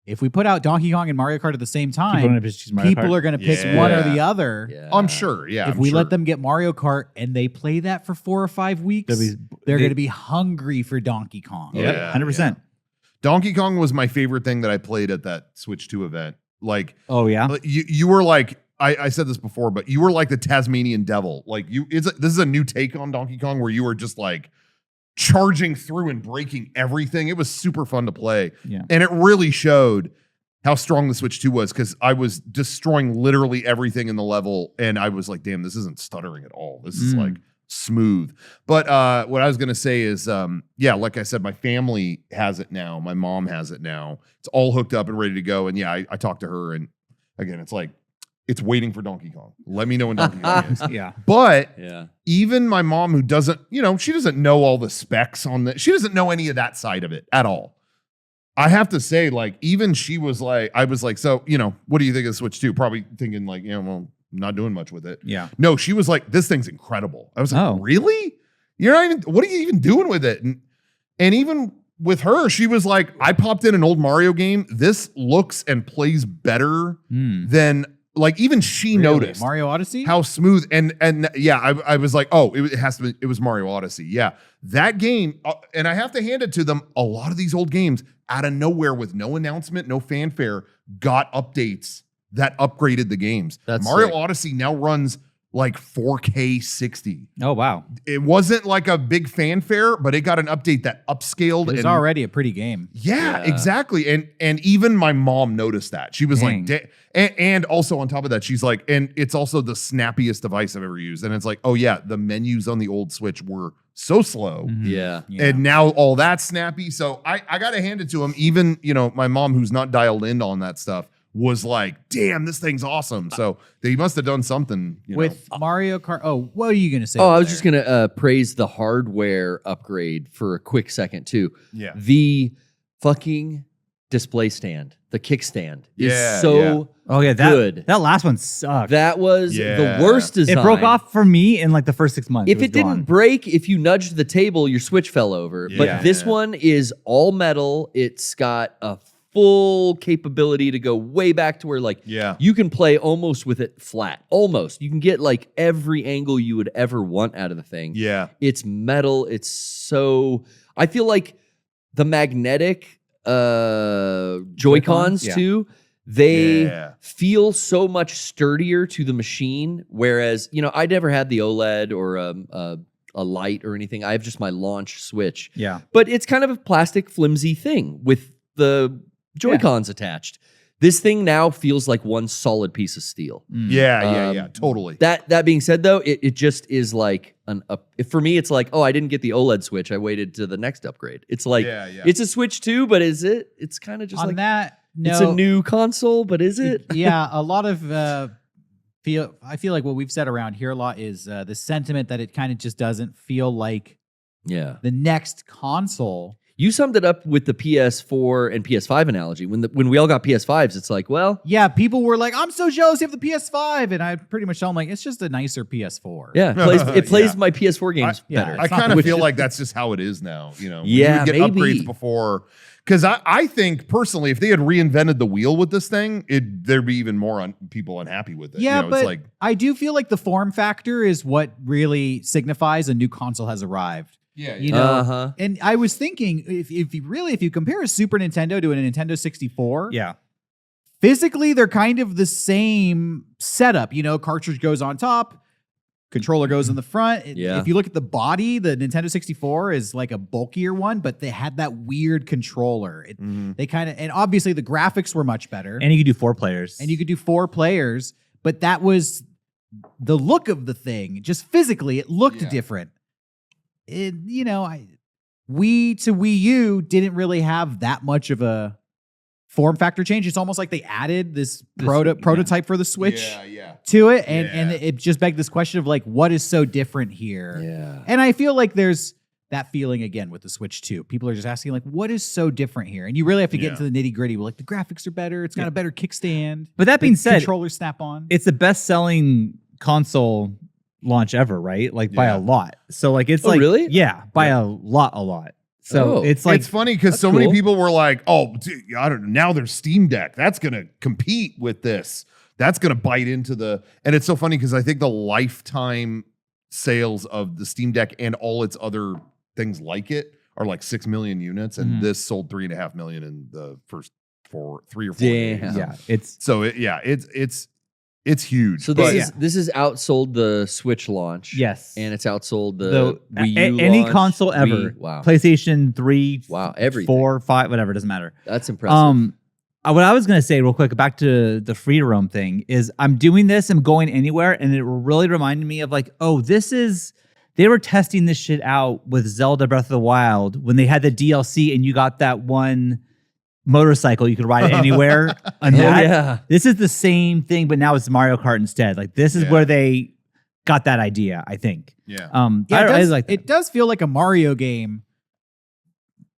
if we put out Donkey Kong and Mario Kart at the same time, people are going to pick one or the other. Yeah. I'm sure. Yeah. If we let them get Mario Kart and they play that for 4 or 5 weeks, they're going to be hungry for Donkey Kong. Yeah, 100%. Donkey Kong was my favorite thing that I played at that Switch 2 event. Like, oh yeah, you were like, I said this before, but you were like the Tasmanian devil. Like this is a new take on Donkey Kong where you were just like charging through and breaking everything. It was super fun to play. Yeah. And it really showed how strong the Switch 2 was because I was destroying literally everything in the level. And I was like, damn, this isn't stuttering at all. This is like smooth. But what I was going to say is, like I said, my family has it now. My mom has it now. It's all hooked up and ready to go. And yeah, I talked to her and again, it's like, it's waiting for Donkey Kong. Let me know when Donkey Kong is. Yeah. But Yeah. even my mom who doesn't, she doesn't know all the specs on the, she doesn't know any of that side of it at all. I have to say, like, even she was like, I was like, so, what do you think of the Switch 2? Probably thinking like, well, I'm not doing much with it. Yeah. No, she was like, this thing's incredible. I was like, Oh. really? You're not even, what are you even doing with it? And even with her, she was like, I popped in an old Mario game. This looks and plays better than, like, even she noticed Mario Odyssey, how smooth and yeah, I was like, oh, it has to be, it was Mario Odyssey. Yeah, that game, and I have to hand it to them. A lot of these old games, out of nowhere, with no announcement, no fanfare, got updates that upgraded the games. That's Mario sick. Odyssey now runs like 4K 60. Oh wow. It wasn't like a big fanfare, but it got an update that upscaled. it's already a pretty game. Yeah, exactly. And even my mom noticed that. She was Dang. like, and also on top of that, she's like, and it's also the snappiest device I've ever used. And it's like, oh yeah, the menus on the old Switch were so slow. Yeah. And now all that's snappy. So I got to hand it to him. Even, my mom who's not dialed in on that stuff was like, damn, this thing's awesome. So they must have done something with Mario Kart. Oh, what are you going to say? Oh, I was just going to praise the hardware upgrade for a quick second too. Yeah. The fucking display stand, the kickstand is Oh yeah, good. That last one sucked. That was the worst design. It broke off for me in like the first 6 months. If it didn't break, if you nudged the table, your Switch fell over. But this one is all metal. It's got a full capability to go way back to where you can play almost with it flat. Almost. You can get like every angle you would ever want out of the thing. Yeah. It's metal. It's so, I feel like the magnetic Joy-Cons too, they feel so much sturdier to the machine. Whereas, I never had the OLED or a light or anything. I have just my launch Switch. Yeah. But it's kind of a plastic flimsy thing with the Joy-Cons attached. This thing now feels like one solid piece of steel. Yeah, totally. That being said, though, it just is like for me, it's like, oh, I didn't get the OLED Switch. I waited to the next upgrade. It's like it's a Switch 2, but is it? It's kind of just on like that. No, it's a new console, but is it? Yeah, a lot of I feel like what we've said around here a lot is the sentiment that it kind of just doesn't feel like the next console. You summed it up with the PS4 and PS5 analogy. When we all got PS5s, it's like, well, yeah, people were like, "I'm so jealous you have the PS5," and I pretty much tell them like, "It's just a nicer PS4." Yeah, it plays my PS4 games better. I kind of feel like that's just how it is now. Yeah, you would get maybe. upgrades before. Because I think personally, if they had reinvented the wheel with this thing, there'd be even more people unhappy with it. Yeah, but it's like, I do feel like the form factor is what really signifies a new console has arrived. Yeah, you know. And I was thinking, if you compare a Super Nintendo to a Nintendo 64, physically they're kind of the same setup. Cartridge goes on top, controller goes in the front. If you look at the body, the Nintendo 64 is like a bulkier one, but they had that weird controller. They kind of, and obviously the graphics were much better. And you could do 4 players. But that was the look of the thing. Just physically, it looked different. Wii to Wii U didn't really have that much of a form factor change. It's almost like they added this prototype for the Switch Yeah. to it. And it just begged this question of like, what is so different here? Yeah. And I feel like there's that feeling again with the Switch 2. People are just asking like, what is so different here? And you really have to get into the nitty gritty. Like the graphics are better. It's got a better kickstand. But that being said, controller snap on. It's the best selling console launch ever, right? Like by a lot. So like it's really? Yeah, by a lot. So it's like it's funny because so many people were like, "Oh, dude, I don't know." Now there's Steam Deck. That's gonna compete with this. That's gonna bite into the. And it's so funny because I think the lifetime sales of the Steam Deck and all its other things like it are like 6 million units, and this sold 3.5 million in the first 3 or 4 days. Yeah, it's so it's huge. So this is outsold the Switch launch. Yes. And it's outsold the Wii U any launch, console ever. Wow. PlayStation 3, everything. 4, 5, whatever, doesn't matter. That's impressive. What I was going to say real quick, back to the free to roam thing, is I'm doing this, I'm going anywhere, and it really reminded me of like, they were testing this shit out with Zelda Breath of the Wild when they had the DLC and you got that one motorcycle you could ride anywhere on that. Yeah. This is the same thing, but now it's Mario Kart instead. Like this is where they got that idea, I think. Yeah. It does feel like a Mario game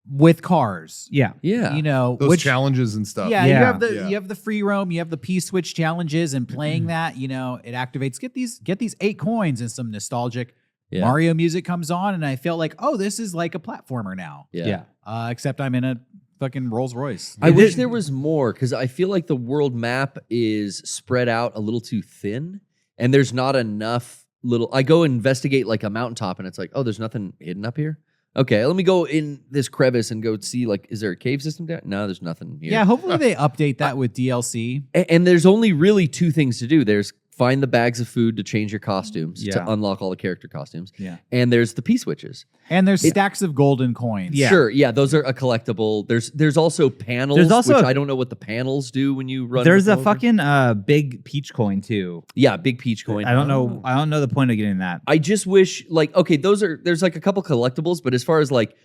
with cars. Yeah. Yeah. You know, those challenges and stuff. Yeah, you have the free roam, you have the P-Switch challenges, and playing that, you know, it activates get these 8 coins and some nostalgic Mario music comes on, and I felt like, oh, this is like a platformer now. Yeah. Except I'm in a fucking Rolls Royce. I wish there was more because I feel like the world map is spread out a little too thin, and there's not enough little. I go investigate like a mountaintop, and it's like, oh, there's nothing hidden up here. Okay, let me go in this crevice and go see, like, is there a cave system down? No, there's nothing here. Yeah, hopefully they update that with DLC. And there's only really 2 things to do. There's find the bags of food to change your costumes, to unlock all the character costumes. Yeah. And there's the P-switches. And there's stacks of golden coins. Yeah. Sure, yeah, those are a collectible. There's also panels, which I don't know what the panels do when you run. There's a fucking big peach coin, too. Yeah, big peach coin. I don't know the point of getting that. I just wish, like, okay, there's like a couple collectibles, but as far as like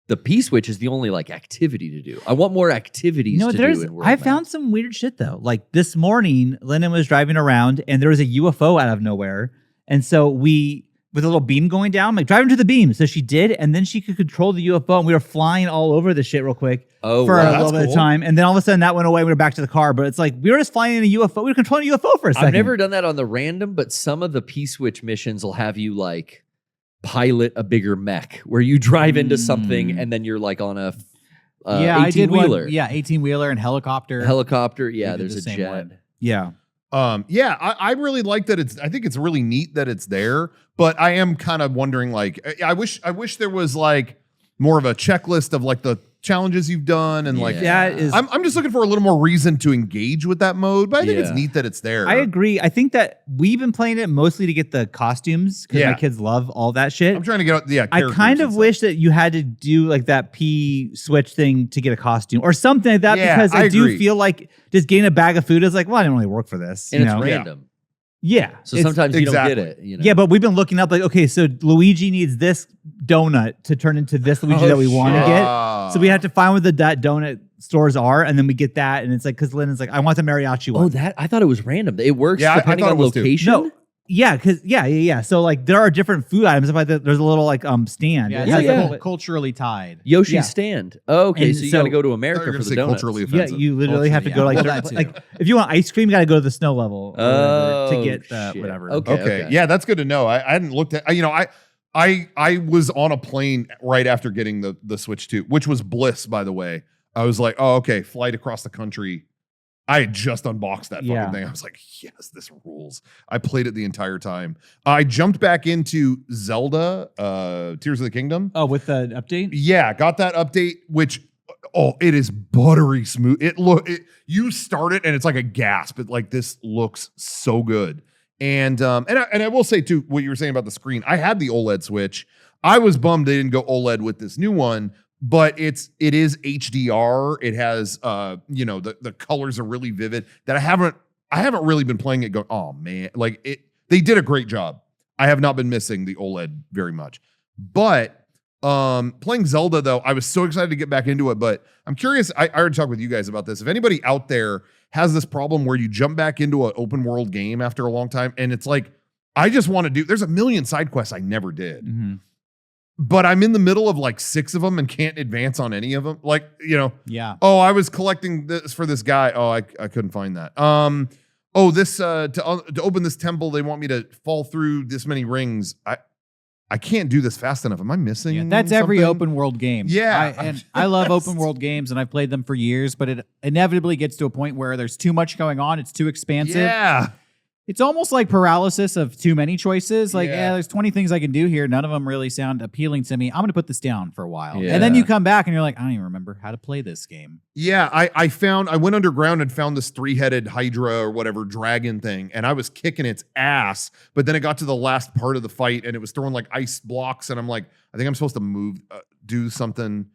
the P-switch is the only like activity to do. I want more activities to do in World Map. found some weird shit though. Like this morning, Lennon was driving around and there was a UFO out of nowhere. And so with a little beam going down, like drive into the beam. So she did, and then she could control the UFO, and we were flying all over the shit real quick for a little bit of time. And then all of a sudden that went away. We were back to the car, but it's like we were just flying in a UFO. We were controlling a UFO for a second. I've never done that on the random, but some of the P-switch missions will have you like pilot a bigger mech where you drive into something and then you're like on a 18-wheeler. 18-wheeler and helicopter. Yeah, there's a jet. one. Yeah. I really like that I think it's really neat that it's there, but I am kind of wondering, like, I wish there was like more of a checklist of like the challenges you've done and like I'm just looking for a little more reason to engage with that mode, but I think it's neat that it's there. I agree. I think that we've been playing it mostly to get the costumes because my kids love all that shit. I'm trying to get I kind of wish that you had to do like that P-switch thing to get a costume or something like that, because I do feel like just getting a bag of food is like, well, I didn't really work for this. And it's random. Yeah. So sometimes you don't get it. You know? Yeah, but we've been looking up like, okay, so Luigi needs this donut to turn into this Luigi that we want to get. So we have to find where that donut stores are, and then we get that. And it's like, because Lynn's like, I want the mariachi one. Oh, I thought it was random. It works depending on location. No. Yeah, because yeah. So like there are different food items. There's a little like stand. It's culturally tied. Yoshi's stand. Oh, okay, so you got to go to America for the donuts. Culturally offensive. Yeah, you literally have to go like if you want ice cream, you got to go to the snow level to get whatever. Okay. Yeah, that's good to know. I hadn't looked at. I was on a plane right after getting the Switch 2, which was bliss, by the way. I was like, oh, okay, flight across the country. I had just unboxed that fucking thing. I was like, yes, this rules. I played it the entire time. I jumped back into Zelda, Tears of the Kingdom. Oh, with the update? Yeah, got that update, which, it is buttery smooth. You start it and it's like a gasp. This looks so good. And I will say too, what you were saying about the screen, I had the OLED Switch. I was bummed they didn't go OLED with this new one, but it is HDR. It has the colors are really vivid. That I haven't really been playing it going, oh man, they did a great job. I have not been missing the OLED very much. But Playing Zelda, though, I was so excited to get back into it, but I'm curious. I already talked with you guys about this. If anybody out there has this problem where you jump back into an open world game after a long time, and it's like, I just want to do, there's a million side quests I never did. Mm-hmm. But I'm in the middle of like 6 of them and can't advance on any of them. Like, Yeah. Oh, I was collecting this for this guy. Oh, I couldn't find that. This to open this temple, they want me to fall through this many rings. I can't do this fast enough. Am I missing? Yeah, that's every something? open world game. Yeah. I love open world games, and I've played them for years, but it inevitably gets to a point where there's too much going on. It's too expansive. Yeah. It's almost like paralysis of too many choices. Like, Yeah. there's 20 things I can do here. None of them really sound appealing to me. I'm going to put this down for a while. Yeah. And then you come back and you're like, I don't even remember how to play this game. Yeah, I went underground and found this 3-headed Hydra or whatever dragon thing, and I was kicking its ass. But then it got to the last part of the fight, and it was throwing like ice blocks, and I'm like, I think I'm supposed to do something,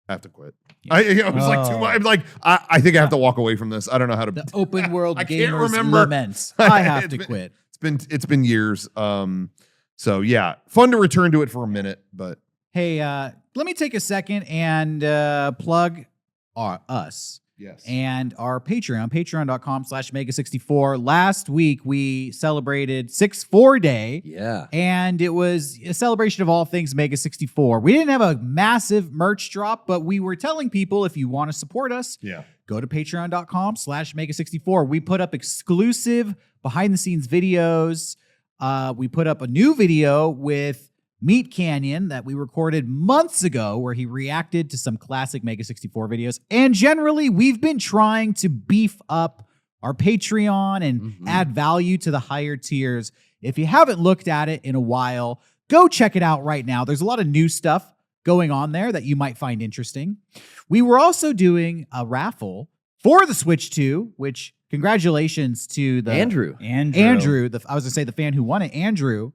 I have to quit. Yeah. I was like too much. I'm like, I think I have to walk away from this. I don't know how to. The open world I can't gamers remember. laments. I have to quit. It's been years. So yeah, fun to return to it for a minute, but Hey, let me take a second and plug us. yes. And our Patreon, patreon.com/Mega64. Last week, we celebrated 6-4 Day. Yeah. And it was a celebration of all things Mega64. We didn't have a massive merch drop, but we were telling people, if you want to support us, Yeah. go to patreon.com/Mega64. We put up exclusive behind-the-scenes videos. We put up a new video with Meat Canyon that we recorded months ago where he reacted to some classic Mega64 videos. And generally, we've been trying to beef up our Patreon and add value to the higher tiers. If you haven't looked at it in a while, go check it out right now. There's a lot of new stuff going on there that you might find interesting. We were also doing a raffle for the Switch 2, which congratulations to the Andrew. I was gonna say the fan who won it, Andrew.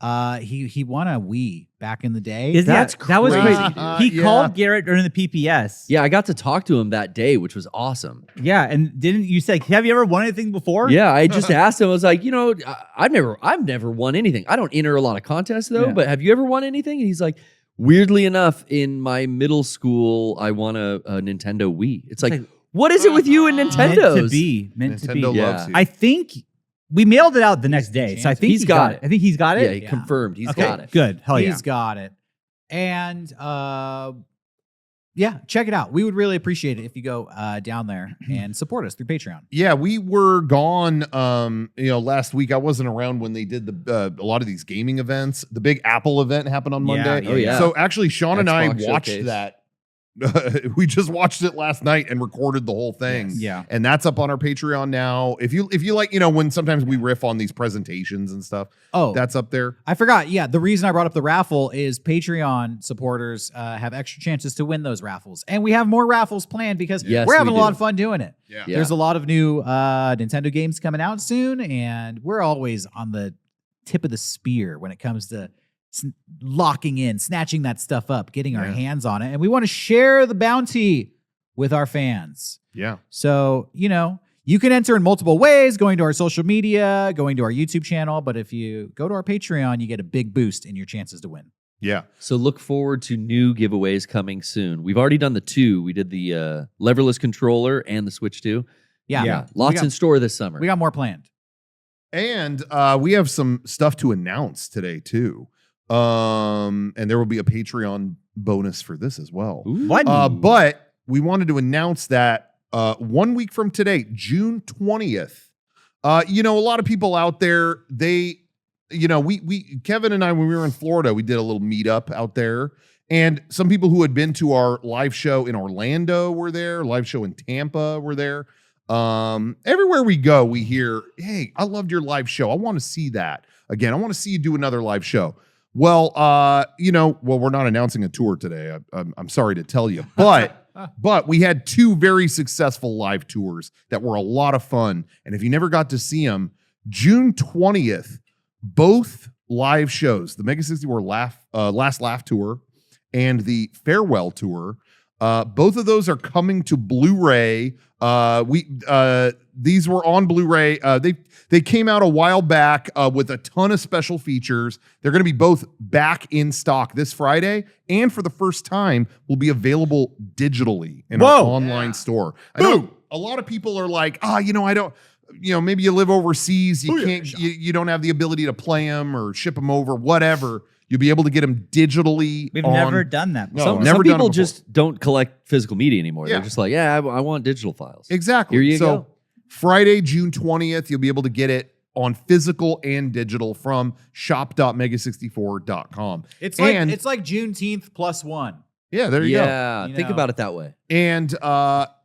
He won a Wii back in the day. That was crazy, crazy. dude. He Yeah. called Garrett during the PPS. Yeah, I got to talk to him that day, which was awesome. Yeah, and didn't you say, have you ever won anything before? Yeah, I just asked him. I was like, I've never won anything. I don't enter a lot of contests though, Yeah. but have you ever won anything? And he's like, weirdly enough, in my middle school, I won a Nintendo Wii. It's like, what is it with you and Nintendos? Meant to Nintendo be. loves you. I think we mailed it out the next day, so I think He's got it. I think he's got it. Yeah, he confirmed. He's Okay, got it. Good. Hell yeah. He's got it. And yeah, check it out. We would really appreciate it if you go down there and support us through Patreon. Yeah, we were gone. Last week I wasn't around when they did a lot of these gaming events. The big Apple event happened on Monday. Oh, yeah. So actually, Sean and I Xbox watched Showcase. that. We just watched it last night and recorded the whole thing. Yes. Yeah. And that's up on our Patreon now. If you like, when sometimes we riff on these presentations and stuff, Oh, that's up there. I forgot. Yeah, the reason I brought up the raffle is Patreon supporters have extra chances to win those raffles. And we have more raffles planned because Yes, we're having we a lot do. of fun doing it. Yeah. Yeah. There's a lot of new Nintendo games coming out soon, and we're always on the tip of the spear when it comes to locking in, snatching that stuff up, getting our Yeah. hands on it. And we want to share the bounty with our fans. Yeah. So, you can enter in multiple ways, going to our social media, going to our YouTube channel. But if you go to our Patreon, you get a big boost in your chances to win. Yeah. So look forward to new giveaways coming soon. We've already done the 2. We did the leverless controller and the Switch 2. Yeah. Lots in store this summer. We got more planned. And we have some stuff to announce today too. And there will be a Patreon bonus for this as well. Ooh. What? But we wanted to announce that 1 week from today, June 20th, a lot of people out there, we Kevin and I, when we were in Florida, we did a little meetup out there. And some people who had been to our live show in Orlando were there, live show in Tampa were there. Everywhere we go, we hear, hey, I loved your live show. I want to see that again. I want to see you do another live show. Well, we're not announcing a tour today. I'm sorry to tell you, but we had 2 very successful live tours that were a lot of fun. And if you never got to see them, June 20th, both live shows, the Mega64 Last Laugh Tour and the Farewell Tour, Both of those are coming to Blu-ray. These were on Blu-ray. They came out a while back with a ton of special features. They're going to be both back in stock this Friday, and for the first time, will be available digitally in our online store. I know a lot of people are like, I don't. Maybe you live overseas, you don't have the ability to play them or ship them over, whatever. You'll be able to get them digitally. We've never done that before. No, some people just don't collect physical media anymore. Yeah. They're just like, I want digital files. Exactly. Here you go. Friday, June 20th, you'll be able to get it on physical and digital from shop.mega64.com. It's like Juneteenth +1. Yeah, there you go. Yeah, think about it that way. And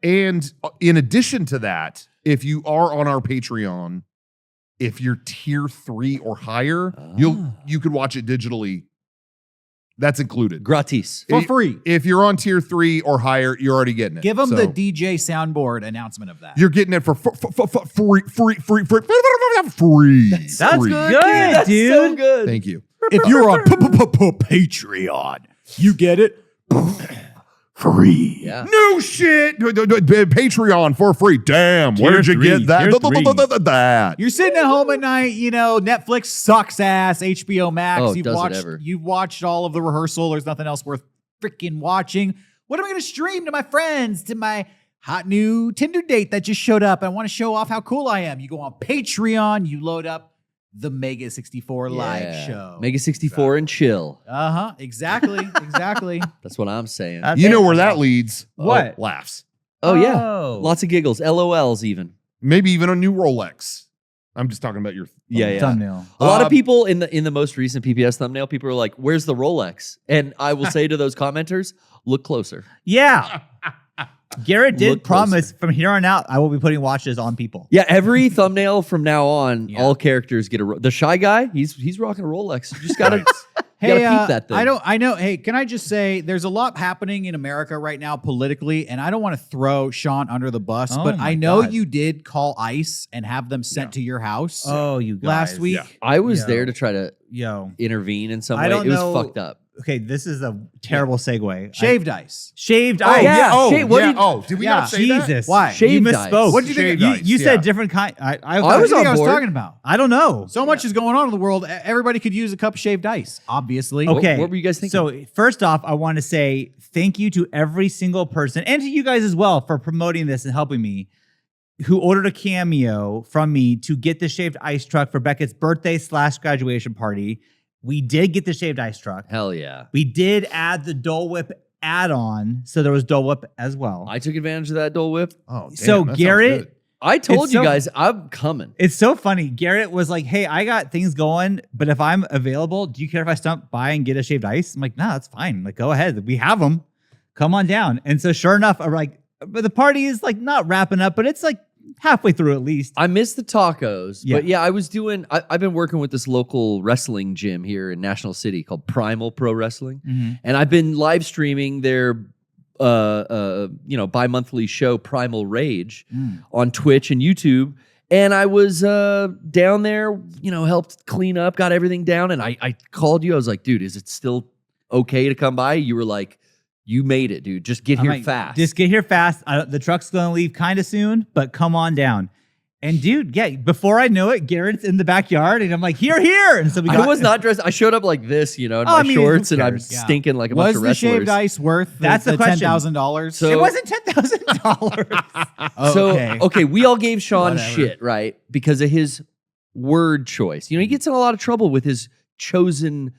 in addition to that, if you are on our Patreon, if you're tier 3 or higher, you could watch it digitally. That's included. Gratis. For free. If you're on tier 3 or higher, you're already getting it. Give them the DJ soundboard announcement of that. You're getting it for free. That's good, dude. So good. Thank you. If you're on Patreon, you get it free. Yeah. No shit. Patreon for free. Damn. Where did you get that? You're sitting at home at night, Netflix sucks ass, HBO Max. You've watched all of the rehearsal. There's nothing else worth freaking watching. What am I going to stream to my friends, to my hot new Tinder date that just showed up? I want to show off how cool I am. You go on Patreon, you load up the Mega64 live show. Mega64 and chill. Exactly. That's what I'm saying. You know where that leads? What? Laughs. Oh, yeah. Lots of giggles. LOLs even. Maybe even a new Rolex. I'm just talking about your thumbnail. A lot of people in the most recent PPS thumbnail, people are like, where's the Rolex? And I will say to those commenters, look closer. Yeah. Garrett did promise from here on out, I will be putting watches on people. Yeah, every thumbnail from now on, all characters get the Shy Guy, he's rocking a Rolex. You just gotta, gotta peep that thing. I know. Hey, can I just say there's a lot happening in America right now politically, and I don't want to throw Sean under the bus, but I know you did call ICE and have them sent to your house. Oh, you guys. Last week. Yeah. I was there to try to intervene in some way. It was fucked up. Okay, this is a terrible segue. Shaved ice. Shaved ice. ice. Yeah. Did we not say that? Jesus. Why? You Shaved misspoke. ice. What did you think? You said different kind. I was on I was board. talking about. I don't know. So much is going on in the world. Everybody could use a cup of shaved ice, obviously. Okay. What were you guys thinking? So first off, I want to say thank you to every single person and to you guys as well for promoting this and helping me, who ordered a cameo from me to get the shaved ice truck for Beckett's birthday/graduation party. We did get the shaved ice truck. Hell yeah. We did add the Dole Whip add-on, so there was Dole Whip as well. I took advantage of that Dole Whip. Oh, damn, so Garrett, I told you guys I'm coming. It's so funny. Garrett was like, hey, I got things going, but if I'm available, do you care if I stop by and get a shaved ice? I'm like, no, that's fine. Like, go ahead. We have them. Come on down. And so sure enough, I'm like, but the party is like not wrapping up, but it's like halfway through at least. I missed the tacos, but yeah, I've been working with this local wrestling gym here in National City called Primal Pro Wrestling. And I've been live streaming their bi-monthly show Primal Rage on Twitch and YouTube. And I was down there, helped clean up, got everything down. And I called you. I was like, dude, is it still okay to come by? You were like, you made it, dude. Just get here fast. Just get here fast. The truck's going to leave kind of soon, but come on down. And dude, yeah, before I know it, Garrett's in the backyard, and I'm like, here. And so I was not dressed. I showed up like this, in my shorts, and I'm stinking like a bunch of wrestlers. Was the shaved ice worth That's the question. $10,000? So it wasn't $10,000. So, okay, we all gave Sean shit, right? Because of his word choice. He gets in a lot of trouble with his chosen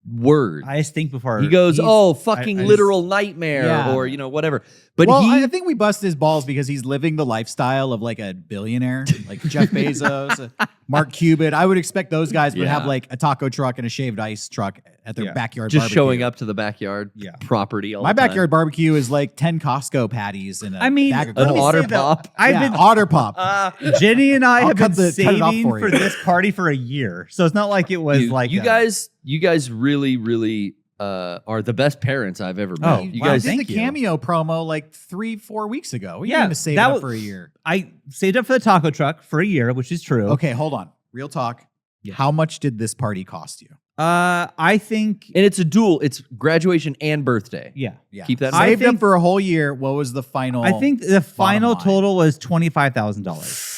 word. I just think before he goes, literal nightmare, or whatever. But I think we busted his balls because he's living the lifestyle of like a billionaire, like Jeff Bezos, Mark Cuban. I would expect those guys would have like a taco truck and a shaved ice truck at their backyard just barbecue. showing up to the backyard property all My the time. backyard barbecue is like 10 Costco patties and bag of an gold. Otter Pop. Otter Pop. Jenny and I have been cut it saving off for this party for a year. So it's not like it was you guys really, really are the best parents I've ever met. You guys did the cameo promo like 3-4 weeks ago. We didn't even save it up for a year. I saved up for the taco truck for a year, which is true. Okay, hold on. Real talk. How much did this party cost you? I think, And it's a dual. It's graduation and birthday. yeah. Keep that in Saved mind. up for a whole year. What was the final? I think the final line? total was $25,000.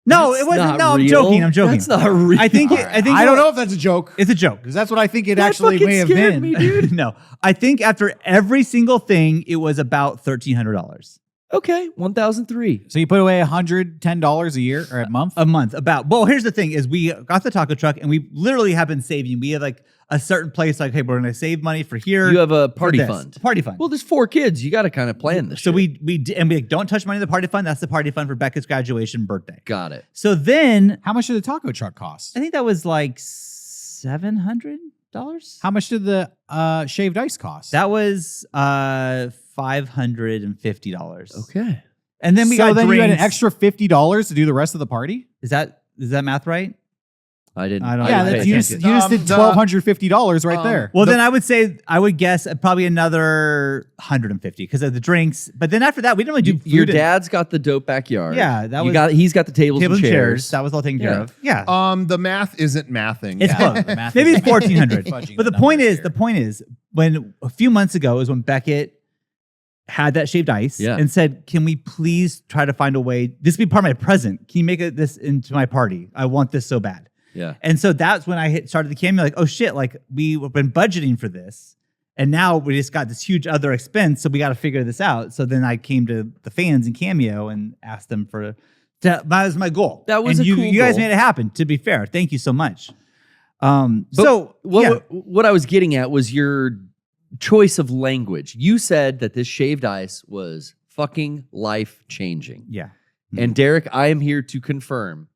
No, That's it wasn't. not No, I'm real. joking. I'm joking. That's not real. I think. I don't know if that's a joke. It's a joke. Because that's what I think it That actually fucking may have scared been. me, dude. No, I think after every single thing, it was about $1,300 Okay, 1,003. So you put away $110 a year or a month? a month. About. Well, here's the thing: is we got the taco truck, and we literally have been saving. We have like a certain place, like, hey, we're going to save money for here. You have a for party this. fund. A party fund. Well, there's 4 kids. You got to kind of plan this. So shit. we like, don't touch money in the party fund. That's the party fund for Becca's graduation birthday. got it. So then How much did the taco truck cost? I think that was like $700. How much did the shaved ice cost? That was $550. Okay. And then we so got then you had an drinks. extra $50 to do the rest of the party? Is that math right? I didn't. I don't- Yeah, I that's, pay you attention. just did $1,250 right there. Well, then I would say I would guess probably another 150 because of the drinks. But then after that, we didn't really do food. Your dad's got the dope backyard. Yeah, that you was- got. He's got the tables table and chairs. That was all taken care Yeah. of. Yeah, The math isn't mathing. it's Yeah, close. the math Maybe is- it's 1,400. Fudging But the the point numbers is, here. the point is, when a few months ago is when Beckett had that shaved ice Yeah. and said, "Can we please try to find a way? This would be part of my present. Can you make this into my party? I want this so bad." Yeah. And so that's when I started the cameo, like, oh shit, like we've been budgeting for this. And now we just got this huge other expense. So we got to figure this out. So then I came to the fans in Cameo and asked them that was my goal. That was and a you, cool you guys goal. made it happen, to be fair. Thank you so much. But So what I was getting at was your choice of language. You said that this shaved ice was fucking life changing. yeah. And Derek, I am here to confirm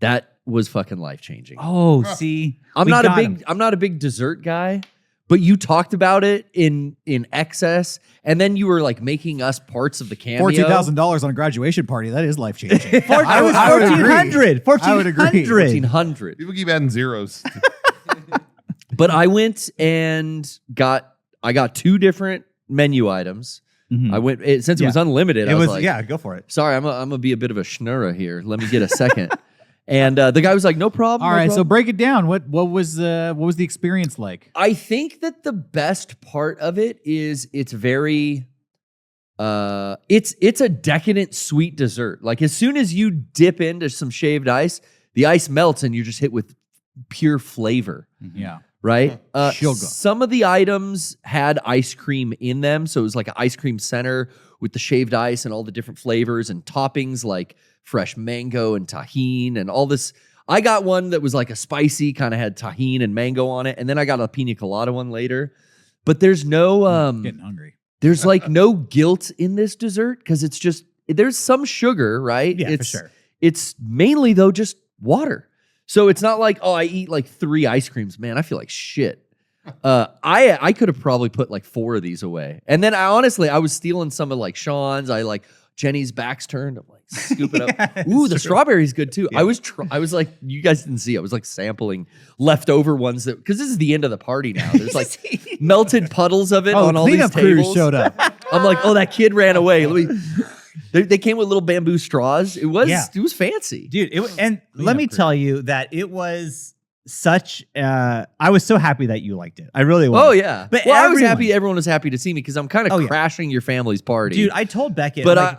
that was fucking life changing. Oh, see, I'm we not got him. I'm not a big dessert guy, but you talked about it in excess, and then you were like making us parts of the cameo. $14,000 on a graduation party. That is life changing. I was I would agree. 1,400. I would agree. 1,400. People keep adding zeros. But I went and got 2 different menu items. Mhm. I went since it Yeah. was unlimited. It I was was, like, yeah, go for it. sorry, I'm gonna be a bit of a schnurra here. Let me get a second. And the guy was like, no problem. All no right, so problem. break it down. What was the experience like? I think that the best part of it is it's very it's a decadent sweet dessert. Like as soon as you dip into some shaved ice, the ice melts and you're just hit with pure flavor. Yeah. Right? Sugar. Some of the items had ice cream in them. So it was like an ice cream center with the shaved ice and all the different flavors and toppings like fresh mango and tahine and all this. I got one that was like a spicy, kind of had tahine and mango on it. And then I got a pina colada one later. But there's no Getting hungry. there's like no guilt in this dessert because it's just there's some sugar, right? Yeah, it's, for sure. It's mainly though just water. So it's not like, oh, I eat like 3 ice creams. Man, I feel like shit. I could have probably put like 4 of these away. And then I was stealing some of like Sean's. I like Jenny's back's turned. I'm like scooping up. Yeah, Ooh, the it's true. strawberry's good too. Yeah. I was like, you guys didn't see. I was like sampling leftover ones that because this is the end of the party now. There's like melted puddles of it on all these cleanup crew tables. showed up. I'm like, oh, that kid ran away. Let me. They came with little bamboo straws. It was fancy. Dude, and Clean let up me crew. tell you that it was such I was so happy that you liked it. I really was. Oh yeah, But well, I was everyone- happy. Everyone was happy to see me because I'm kind of Oh, yeah. crashing your family's party, Dude, I told Beckett, But like,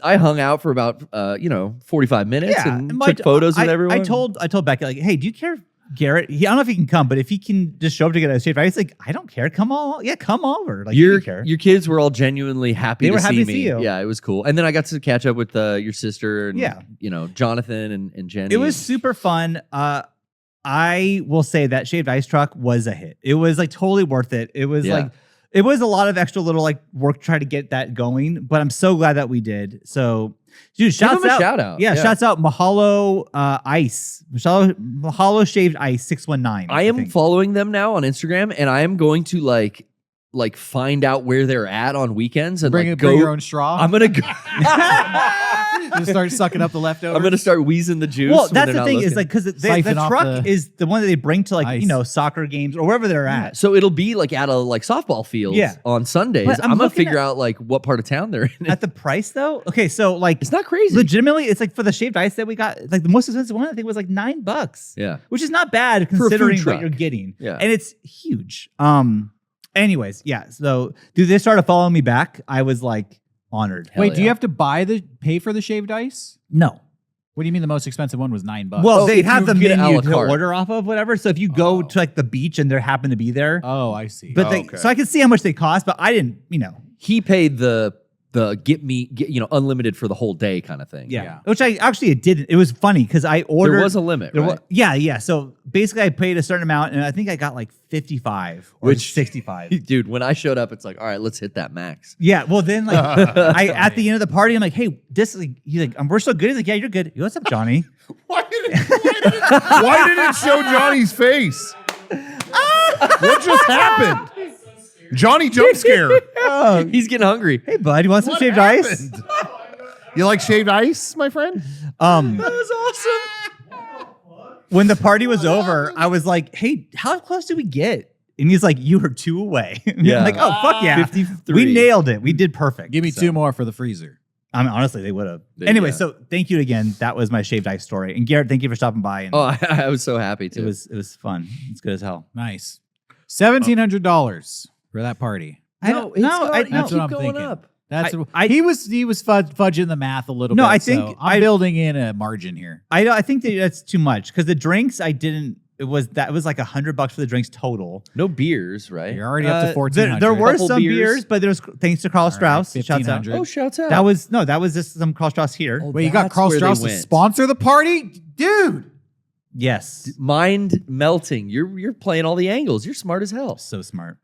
I hung out for about 45 minutes and my- took photos with everyone. I told Beckett, like, hey, do you care if Garrett? I don't know if he can come, but if he can just show up to get a shaved ice, like, I don't care. Come on, yeah, come over. Like, you your don't care. kids were all genuinely happy. They to were happy see to me. see you. Yeah, it was cool. And then I got to catch up with your sister and Yeah. Jonathan and Jenny. It was super fun. I will say that shaved ice truck was a hit. It was like totally worth it. It was Yeah. like it was a lot of extra little like work to try to get that going, but I'm so glad that we did. So, dude, Give shouts him a out. shout out. Yeah, shouts out Mahalo Ice. Mahalo Shaved Ice 619. I am think. following them now on Instagram, and I am going to like find out where they're at on weekends and Bring like your go. own straw. I'm gonna go. Just start sucking up the leftovers. I'm gonna start wheezing the juice. Well, when that's they're the not thing is looking. like because the Siphon off truck the is the one that they bring to like ice. soccer games or wherever they're at. So it'll be like at a like softball field on Sundays. But I'm gonna looking figure out like what part of town they're in. At the price though, okay, so like It's not crazy. legitimately, it's like for the shaved ice that we got, like the most expensive one I think was like $9. Yeah. which is not bad a food considering what truck. you're getting. Yeah. and it's huge. Anyways, yeah. So dude, they started following me back. I was like honored. Hell Wait, do you yeah. have to pay for the shaved ice? No. What do you mean the most expensive one was $9? Well, Oh, they if have you the get a menu la to carte. order off of, whatever. So if you go Oh. to like the beach and they happen to be there, oh, I see. but so I can see how much they cost, but I didn't, He paid the get unlimited for the whole day kind of thing. Yeah. Which I actually didn't. It was funny because I ordered. There was a limit, there right? yeah. So basically, I paid a certain amount, and I think I got like 55 or Which- 65. Dude, when I showed up, it's like, all right, let's hit that max. Yeah. Well, then like at the end of the party, I'm like, hey, he's like, we're so good. He's like, yeah, you're good. He goes, what's up, Johnny? Why did it show Johnny's face? What just happened? Johnny jump scare. He's getting hungry. Hey, bud, you want some What shaved ice? happened? You like shaved ice, my friend? That was awesome. When the party was over, I was like, hey, how close did we get? And he's like, you were 2 away. Yeah. I'm like, oh, fuck yeah. 53. We nailed it. We did perfect. Give me So, 2 more for the freezer. I mean, honestly, they would have. They- Anyway, yeah. so thank you again. That was my shaved ice story. And Garrett, thank you for stopping by. And Oh, I was so happy to. it was fun. It's good as hell. Nice. $1,700 for that party. No, I no, I keep That's what I'm going thinking. up. That's I- he was fudging the math a little No, bit. I think so I'm building in a margin here. I think that's too much because the drinks I didn't. It was like $100 for the drinks total. No beers, right? You're already up to There, 1,400. there were Couple some beers. beers, but there's thanks to Carl All right, Strauss. Shouts out. 1,500. Oh, shouts out. That was just some Carl Strauss here. Oh, Wait, you got that's Carl where they Strauss to went. sponsor the party, dude? Yes, Mind melting. You're playing all the angles. You're smart as hell. so smart.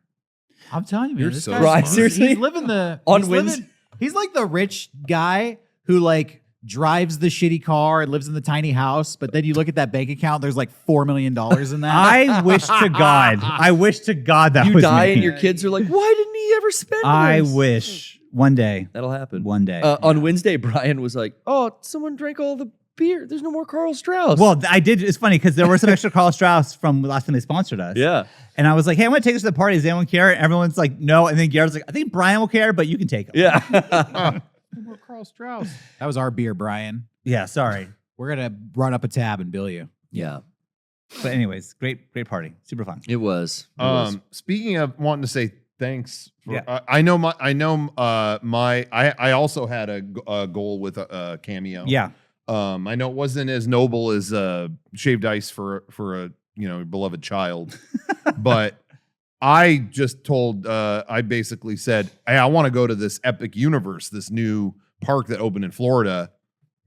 I'm telling you, man, You're this so guy's smart. smart. Seriously? He's living the On he's Wednesday- living- He's like the rich guy who like drives the shitty car and lives in the tiny house, but then you look at that bank account, there's like $4 million in that. I wish to God. I wish to God that You was die me. and your kids are like, why didn't he ever spend I this?" wish one day. That'll happen. One day. On Wednesday, Brian was like, oh, someone drank all the beer. There's no more Carl Strauss. Well, I did. It's funny because there were some extra Carl Strauss from the last time they sponsored us. yeah. And I was like, hey, I'm going to take this to the party. Does anyone care? And everyone's like, no. And then Garrett's like, I think Brian will care, but you can take him. Yeah. Carl Strauss. That was our beer, Brian. Yeah, sorry. We're gonna run up a tab and bill you. yeah. But anyways, great party. Super fun. It was. It was. Speaking of wanting to say thanks, for, Yeah. I also had a goal with a cameo. Yeah. I know it wasn't as noble as shaved ice for a beloved child, but I just told I basically said, hey, I want to go to this Epic Universe, this new park that opened in Florida,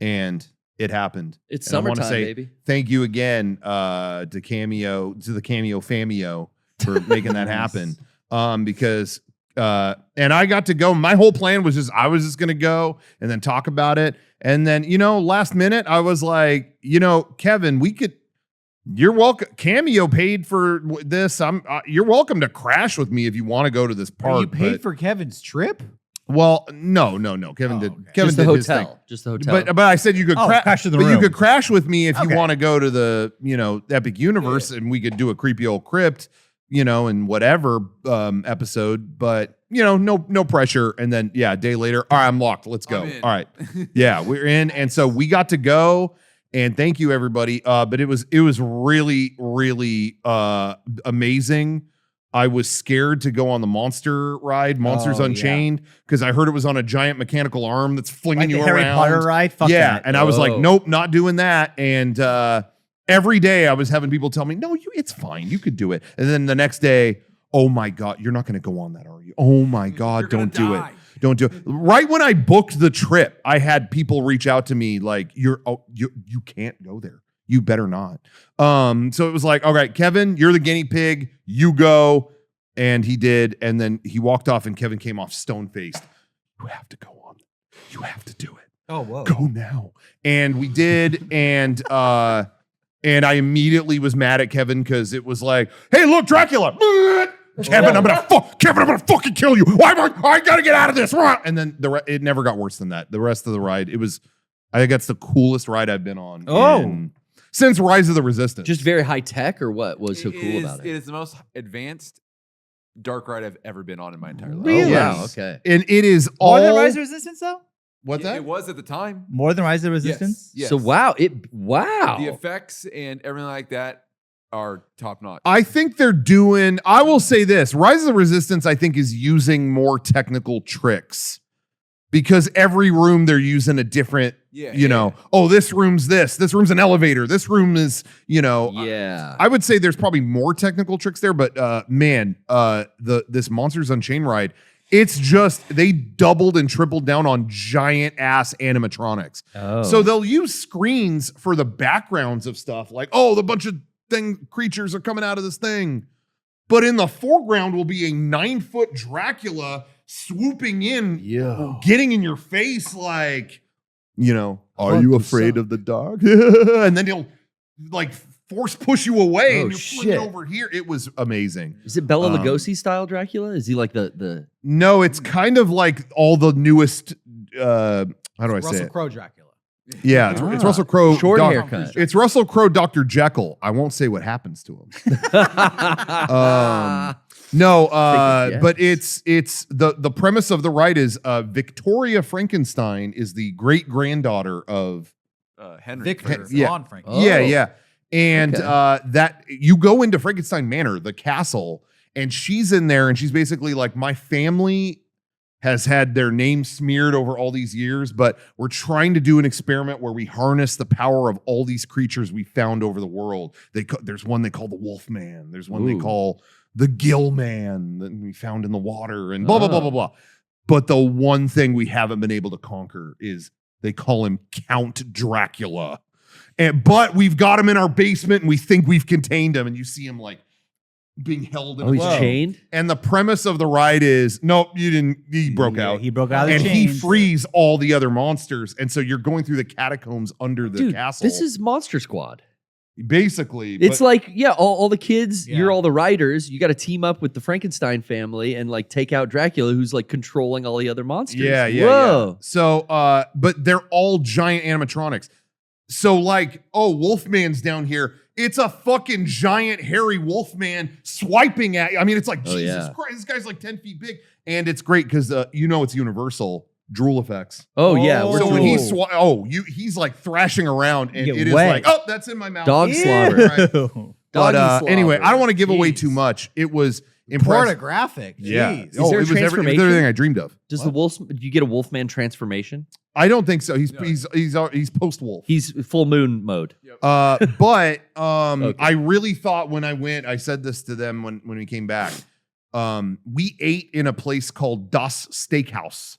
and it happened. It's And I wanna summertime, say baby. Thank you again to the Cameo Famio for making that happen. Because and I got to go. My whole plan was I was just gonna go and then talk about it. And then, last minute, I was like, Kevin, you're welcome. Cameo paid for this. You're welcome to crash with me if you want to go to this park. You paid for Kevin's trip? Well, no. Kevin Oh, did. okay. Kevin Just the did his thing. hotel. Just the hotel. But I said you could crash to the but you room. could crash with me if you Okay. want to go to the Epic Universe and we could do a creepy old crypt, and whatever episode. But no pressure. And then a day later, all right, I'm locked. Let's go. I'm in. All right, yeah, we're in. And so we got to go. And thank you everybody. But it was really really amazing. I was scared to go on the monster ride, Monsters Oh, yeah. Unchained, because I heard it was on a giant mechanical arm that's flinging Like you the Harry around. Potter ride? Fuck yeah, that. and I was like, Oh. nope, not doing that. And every day I was having people tell me, no, it's fine, you could do it. And then the next day, oh my God, you're not going to go on that, are you? Oh my God, don't do it. Don't do it. Right when I booked the trip, I had people reach out to me like, you can't go there. You better not. So it was like, all right, Kevin, you're the guinea pig. You go. And he did. And then he walked off and Kevin came off stone-faced. You have to go on. You have to do it. Oh, whoa. Go now. And we did. And I immediately was mad at Kevin because it was like, hey, look, Dracula. Kevin, I'm gonna fucking kill you. I gotta get out of this. And then it never got worse than that. The rest of the ride, it was I think that's the coolest ride I've been on. Oh. Since Rise of the Resistance. Just very high tech, or what was so cool about it? It is the most advanced dark ride I've ever been on in my entire life. Really? Oh, wow. Okay. And it is More all... than Rise of Resistance, though? What's that? It was at the time. More than Rise of Resistance? Yes. So wow. The effects and everything like that are top notch. I think they're doing... I will say this. Rise of the Resistance, I think, is using more technical tricks. Because every room they're using a different, oh, this room's this room's an elevator. This room is, Yeah. I would say there's probably more technical tricks there, but this Monsters Unchained ride, it's just, they doubled and tripled down on giant ass animatronics. Oh. So they'll use screens for the backgrounds of stuff like, oh, the bunch of creatures are coming out of this thing. But in the foreground will be a 9-foot Dracula swooping in, getting in your face like, are you afraid of the dark? And then he'll like force push you away and you're flipping over here. It was amazing. Is it Bela Lugosi style Dracula? Is he like the? No, it's kind of like all the newest. How do I say it? Russell Crowe Dracula. Yeah, it's Russell Crowe. Short haircut. It's Russell Crowe, Dr. Jekyll. I won't say what happens to him. But it's the premise of the ride is Victoria Frankenstein is the great granddaughter of Henry. Victor yeah. Von Frankenstein. Oh. Yeah. And that you go into Frankenstein Manor, the castle, and she's in there, and she's basically like, my family has had their name smeared over all these years, but we're trying to do an experiment where we harness the power of all these creatures we found over the world. There's one they call the Wolf Man. There's one they call the Gill Man that we found in the water, and blah, blah, blah, blah, blah. But the one thing we haven't been able to conquer is they call him Count Dracula. But we've got him in our basement, and we think we've contained him, and you see him like being held in he's chained? And the premise of the ride is, nope, you didn't, he broke out. He broke out of the and chains. he frees all the other monsters. And so you're going through the catacombs under the castle. This is Monster Squad. Basically. It's like, all the kids, you're all the riders. You got to team up with the Frankenstein family and like take out Dracula, who's like controlling all the other monsters. Yeah. Whoa. So, but they're all giant animatronics. So like, oh, Wolfman's down here. It's a fucking giant hairy Wolfman swiping at you. I mean, it's like, Jesus Christ, this guy's like 10 feet big. And it's great because, it's Universal drool effects. Oh, yeah. So when he's he's like thrashing around and it is like, oh, that's in my mouth. Dog slobber. But anyway, I don't want to give away too much. It was impressive. Pornographic. Yeah. Jeez. Is there a it was transformation? everything I dreamed of. Does the wolf? Do you get a Wolfman transformation? I don't think so. He's post wolf. He's full moon mode. But Okay. I really thought when I went, I said this to them when we came back. We ate in a place called Das Steakhouse,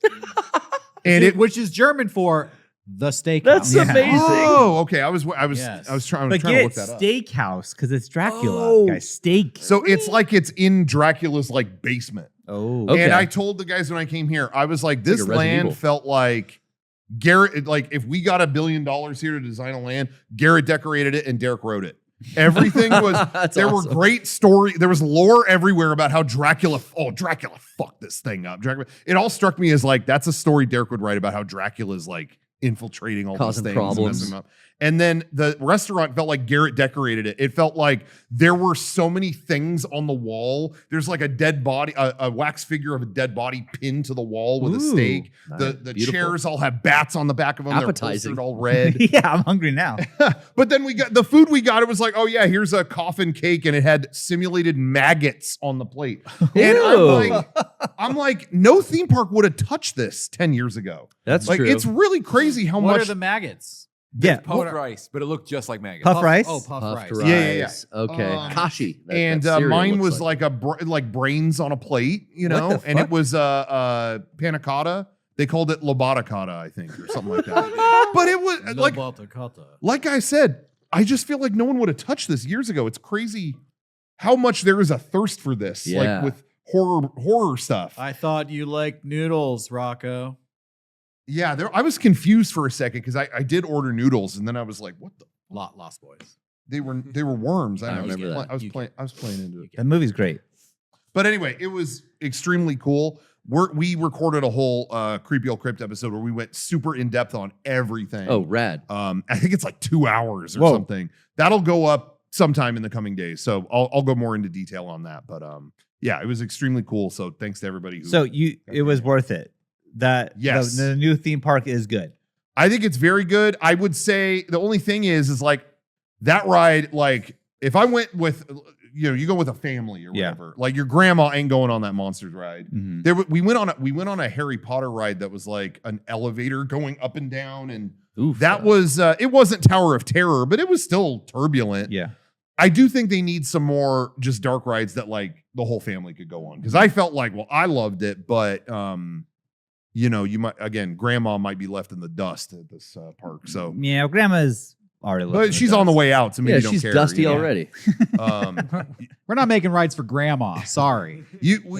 and which is German for the steakhouse. That's amazing. Oh, okay. I was trying But to get look that up. Steakhouse because it's Dracula. Guys, steak. So it's like it's in Dracula's like basement. Oh, Okay. And I told the guys when I came here, I was like, this like a Resident land Evil. felt like Garrett, like if we got $1 billion here to design a land, Garrett decorated it and Derek wrote it. Everything was, there awesome. were great story. There was lore everywhere about how Dracula fucked this thing up. It all struck me as like, that's a story Derek would write about how Dracula's like infiltrating all Causing these things. And problems. messing them up. And then the restaurant felt like Garrett decorated it. It felt like there were so many things on the wall. There's like a dead body, a wax figure of a dead body pinned to the wall with a steak. Nice. The Beautiful. chairs all have bats on the back of them. Appetizing. They're all red. yeah, I'm hungry now. But then we got the food we got. It was like, oh yeah, here's a coffin cake, and it had simulated maggots on the plate. And I'm like, no theme park would have touched this 10 years ago. That's like, true. it's really crazy how What much are the maggots? Yeah. Puffed rice, but it looked just like maggots. Puff rice? Oh, puffed rice. Puffed Yeah. rice. Okay. Kashi. That And cereal mine looks was like like brains on a plate, What the and it fuck? was panna cotta. They called it lobotta cotta, I think, or something like that. But it was like I said, I just feel like no one would have touched this years ago. It's crazy how much there is a thirst for this, Yeah. like with horror stuff. I thought you liked noodles, Rocco. Yeah, I was confused for a second because I did order noodles, and then I was like, "What the?" Lost Boys. They were worms. I know. remember that. I was playing into it. That movie's great. But anyway, it was extremely cool. we recorded a whole Creepy Old Crypt episode where we went super in depth on everything. Oh, rad. I think it's like 2 hours or something. That'll go up sometime in the coming days. So I'll go more into detail on that. But yeah, it was extremely cool. So thanks to everybody. It was worth it. Yes. The new theme park is good. I think it's very good. I would say the only thing is like that ride, like if I went with, you go with a family or whatever, like your grandma ain't going on that Monsters ride. Mm-hmm. We went on a Harry Potter ride that was like an elevator going up and down. And that was, it wasn't Tower of Terror, but it was still turbulent. Yeah. I do think they need some more just dark rides that like the whole family could go on. Cause I felt like, well, I loved it, but, you might, again, grandma might be left in the dust at this park. So yeah, grandma's already left. But she's on the way out, so maybe you don't she's care. dusty already. We're not making rides for grandma. Sorry.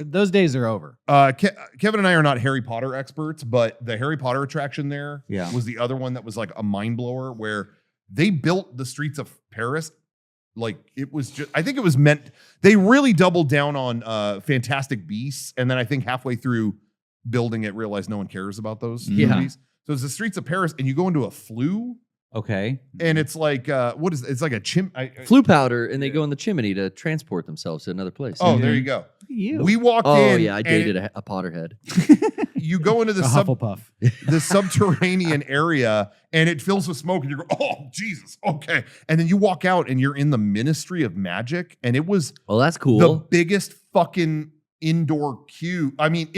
Those days are over. Kevin and I are not Harry Potter experts, but the Harry Potter attraction there was the other one that was like a mind blower where they built the streets of Paris. Like it was just, I think it was meant, they really doubled down on Fantastic Beasts. And then I think halfway through building it, realized no one cares about those movies. So it's the streets of Paris and you go into a flue. Okay. And it's like, what is it? It's like a flue powder, and they go in the chimney to transport themselves to another place. Oh, there you go. You. We walked in. Oh, yeah, I dated a Potterhead. You go into the the subterranean area, and it fills with smoke, and you go, oh, Jesus, okay. And then you walk out, and you're in the Ministry of Magic, and it was that's cool. The biggest fucking indoor queue. I mean,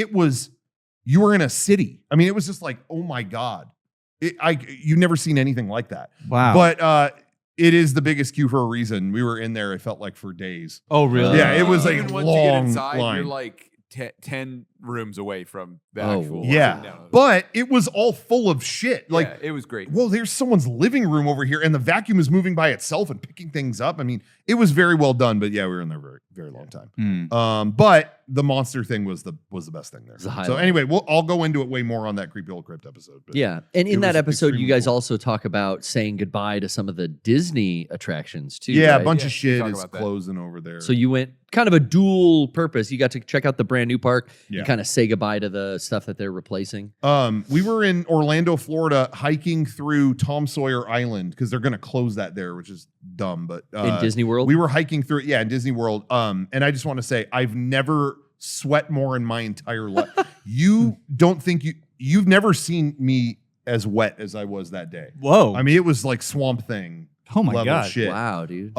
you were in a city. I mean, it was just like, oh my God. You've never seen anything like that. Wow. But it is the biggest queue for a reason. We were in there, it felt like for days. Oh, really? Yeah, it was like Even long once you get inside, line. you're like 10 rooms away from the Oh, actual. Yeah. No. But it was all full of shit. Like, it was great. well, there's someone's living room over here, and the vacuum is moving by itself and picking things up. I mean, it was very well done, but yeah, we were in there very, very long time. But the monster thing was the best thing there. So anyway, I'll go into it way more on that Creepy Old Crypt episode. But yeah, and in that episode, you guys cool. also talk about saying goodbye to some of the Disney attractions too. Yeah, right? a bunch of shit talk is about that. closing over there. So you went kind of a dual purpose. You got to check out the brand new park. Yeah. You kind of say goodbye to the stuff that they're replacing. We were in Orlando, Florida, hiking through Tom Sawyer Island because they're going to close that there, which is dumb. But In Disney World? we were hiking through it. Yeah, in Disney World. And I just want to say, I've never sweat more in my entire life. You've never seen me as wet as I was that day. Whoa. I mean, it was like Swamp Thing. Oh my level God. Shit. Wow, dude.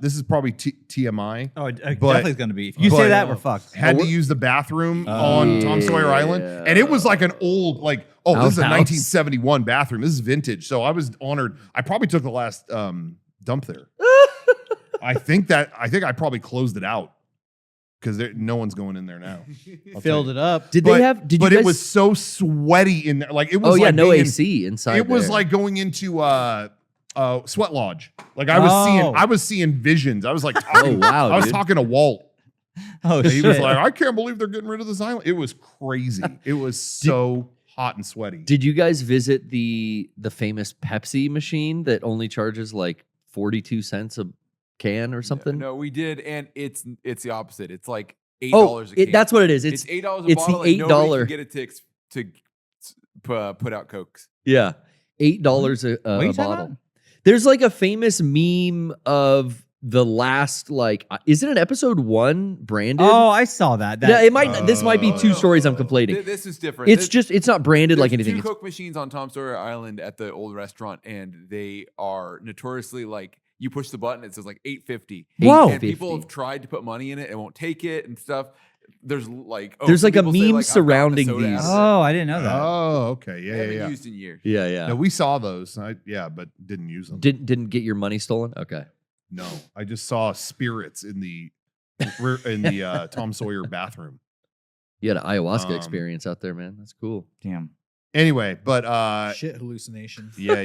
This is probably TMI. Oh, it definitely is going to be. If you but- say that, we're fucked. Had to use the bathroom on Tom Sawyer Island, and it was like an old, this is a Outhouse. 1971 bathroom. This is vintage, so I was honored. I probably took the last dump there. I think I probably closed it out because no one's going in there now. Filled it up. Did But you guys? it was so sweaty in there. Like it was. Oh yeah, like no being in- AC inside. It was there. like going into Sweat Lodge. Like I was seeing visions. I was like, talking, wow, I was dude. talking to Walt. Oh, He shit. was like, I can't believe they're getting rid of this island. It was crazy. It was so hot and sweaty. Did you guys visit the famous Pepsi machine that only charges like 42 cents a can or something? No, we did, and it's the opposite. It's like $8 Oh, a can. that's what it is. It's $8 a it's the bottle. and nobody $8 can get it to put out Cokes. Yeah, $8 What are a you talking bottle. about? There's like a famous meme of the last is it an episode 1 branded? Oh, I saw that. Yeah, it might. This might be two stories I'm conflating. This is different. It's not branded like anything. Two It's- Coke machines on Tom Sawyer Island at the old restaurant, and they are notoriously like you push the button, it says like $8.50. Whoa. And people $8.50. have tried to put money in it and won't take it and stuff. There's like There's some like a people say, meme I've gotten surrounding the soda these. out of it. Oh, I didn't know that. Oh, okay. They Yeah, haven't yeah. used in years. Yeah. No, we saw those. But didn't use them. Didn't get your money stolen? Okay. No, I just saw spirits in the Tom Sawyer bathroom. You had an ayahuasca Um, experience out there, man. That's cool. Damn. Anyway, but Shit hallucination. yeah.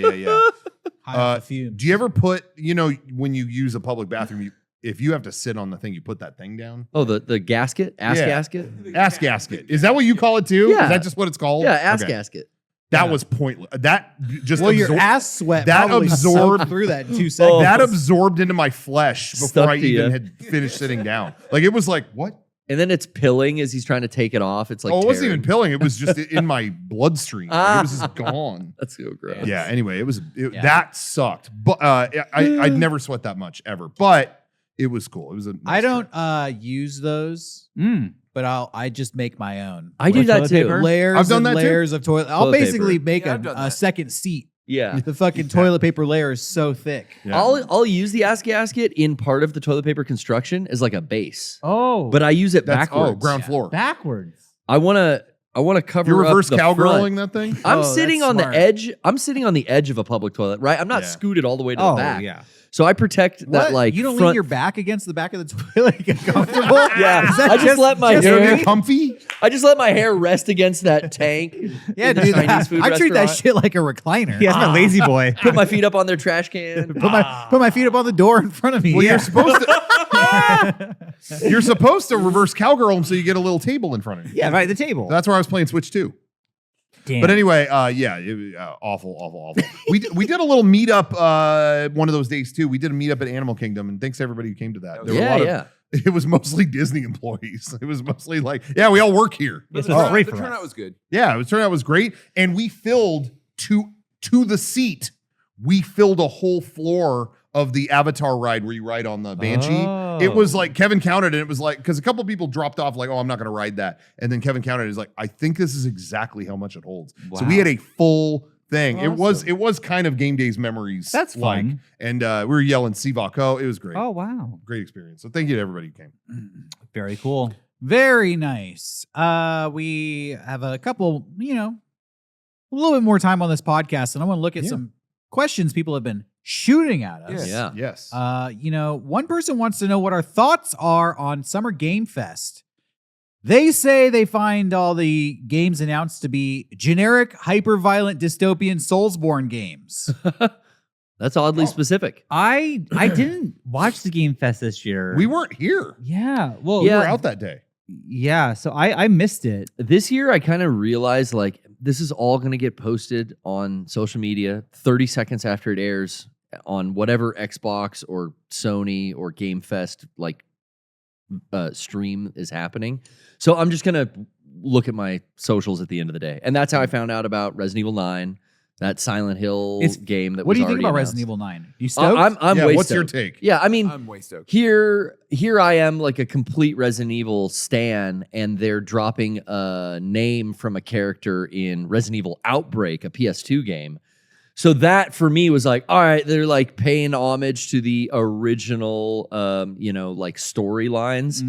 High off the fumes. Do you ever put, when you use a public bathroom, if you have to sit on the thing, you put that thing down? Oh, the gasket? Ass Yeah. gasket? Ass gasket. Is that what you call it too? Yeah. Is that just what it's called? Yeah, ass Okay. gasket. That was pointless. That just Well, your ass sweat that probably absorbed- soaked through that in 2 seconds. that absorbed into my flesh before Stuck I to even ya. had finished sitting down. Like it was like, what? And then it's pilling as he's trying to take it off. It's like it wasn't even tearing. pilling. It was just in my bloodstream. Like, it was just gone. That's so gross. Yeah. Anyway, that sucked. But I'd never sweat that much ever. But it was cool. It was a. Nice I don't use those, but I just make my own. I do that toilet too. paper? Layers I've done and that too. layers of toilet. I'll Toilet basically paper. make Yeah, I've done a that. second seat. Yeah. The fucking toilet paper layer is so thick. Yeah. I'll use the ass gasket in part of the toilet paper construction as like a base. Oh, But I use it That's backwards. ground floor. backwards. I wanna cover You're reverse up the cowgirling front. that thing. I'm Oh, sitting that's on smart. the edge. I'm sitting on the edge of a public toilet, right? I'm not Yeah. scooted all the way to Oh, the back. yeah. So I protect that What? like You don't front. lean your back against the back of the toilet to get comfortable? Yeah, Is that I just let my You don't hair. get comfy. I just let my hair rest against that tank. Yeah, in the dude. Chinese food I treat that restaurant. shit like a recliner. He has my lazy boy. Put my feet up on their trash can. Put my feet up on the door in front of me. Well, yeah. you're supposed to. You're supposed to reverse cowgirl them so you get a little table in front of you. Yeah, right at the table. That's where I was playing Switch 2. Damn. But anyway, awful. We did a little meetup one of those days too. We did a meetup at Animal Kingdom, and thanks to everybody who came to that. There were a lot of. It was mostly Disney employees. It was mostly like, yeah, we all work here. Yes, The it's turnout- free the for turnout us. was good. Yeah, it turned out it was great, and we filled to the seat. We filled a whole floor of the Avatar ride where you ride on the Banshee. Oh. It was like Kevin counted, and it was like because a couple people dropped off, like, oh, I'm not going to ride that, and then Kevin counted. Is like, I think this is exactly how much it holds. So we Wow. had a full thing. Awesome. It was kind of game days memories. That's like, fun. and we were yelling Sivako. It was great. Oh, wow. Great experience. So thank you to everybody who came. Very cool. Very nice. We have a couple, a little bit more time on this podcast, and I want to look at some questions people have been shooting at us. Yeah. Yes. One person wants to know what our thoughts are on Summer Game Fest. They say they find all the games announced to be generic, hyper-violent, dystopian Soulsborne games. That's oddly specific. I didn't watch the Game Fest this year. We weren't here. Yeah. Well, We were out that day. yeah. So I missed it. This year, I kind of realized like this is all going to get posted on social media 30 seconds after it airs on whatever Xbox or Sony or Game Fest like stream is happening. So I'm just going to look at my socials at the end of the day. And that's how I found out about Resident Evil 9, that Silent Hill game that What was do you think already about announced. Resident Evil 9? You stoked? I'm Yeah, way what's your stoked. take? Yeah, I mean, I'm way stoked. here I am like a complete Resident Evil stan, and they're dropping a name from a character in Resident Evil Outbreak, a PS2 game. So that for me was like, all right, they're like paying homage to the original, like storylines.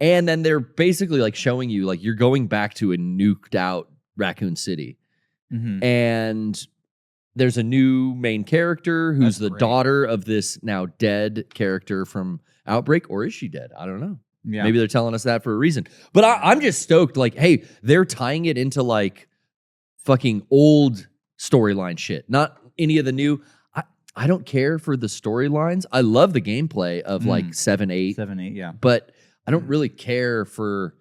And then they're basically like showing you like you're going back to a nuked out Raccoon City. Mhm. And there's a new main character who's That's the great. daughter of this now dead character from Outbreak, or is she dead? I don't know. Yeah. Maybe they're telling us that for a reason. But I'm just stoked. Like, hey, they're tying it into like fucking old storyline shit, not any of the new. I don't care for the storylines. I love the gameplay of like 7, 8, 7, 8. Yeah. but I don't really care for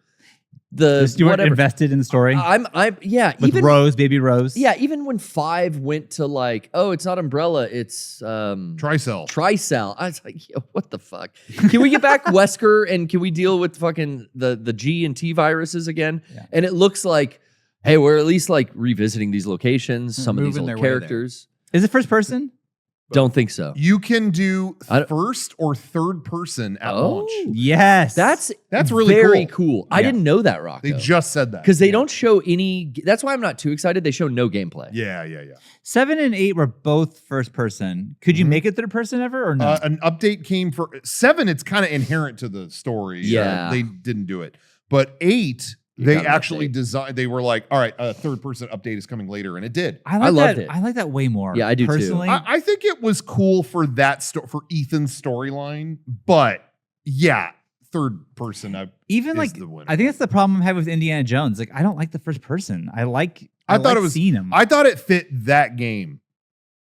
the You weren't whatever. invested in the story I'm yeah. with even Rose, baby Rose. yeah, even when 5 went to like, oh, it's not Umbrella, it's Tricell. Tricell. I was like, yo, what the fuck? Can we get back Wesker and can we deal with fucking the G and T viruses again? Yeah. And it looks like, hey, we're at least like revisiting these locations, some of these Moving old their way there. characters. Is it first person? Don't think so. You can do I don't- first or third person at Oh. launch. Yes. That's really very cool. cool. I Yeah. didn't know that, Rocco. They just said that. because they don't show any. That's why I'm not too excited. They show no gameplay. Yeah. 7 and 8 were both first person. Could you Mhm. make it third person ever or no? An update came for 7. It's kind of inherent to the story. Yeah. They didn't do it. But 8, You they got an actually update. designed. They were like, all right, a third person update is coming later, and it did. I loved that. it. I like that way more. Yeah, I do too. personally. I think it was cool for that for Ethan's storyline, but yeah, third person. Even is like the winner. I think that's the problem I'm having with Indiana Jones. Like I don't like the first person. I thought thought it was- seeing him. I thought it fit that game.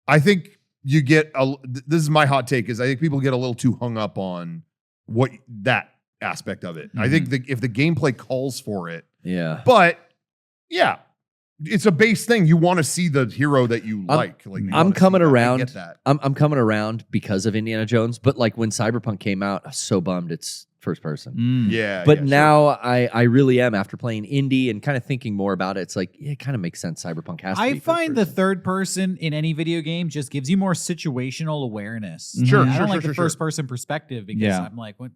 I think you get this is my hot take is I think people get a little too hung up on what that aspect of it. I think if the gameplay calls for it, Yeah. but yeah, it's a base thing. You want to see the hero that you like. Like you I'm wanna see coming that. I around. get that. I'm coming around because of Indiana Jones, but like when Cyberpunk came out, I was so bummed it's first person. Yeah. But yeah, now I really am, after playing indie and kind of thinking more about it. It's like, yeah, it kind of makes sense. Cyberpunk has to be I first find the person. third person in any video game just gives you more situational awareness. Sure, I sure, don't like sure, the sure. first person perspective because Yeah. I'm like, what?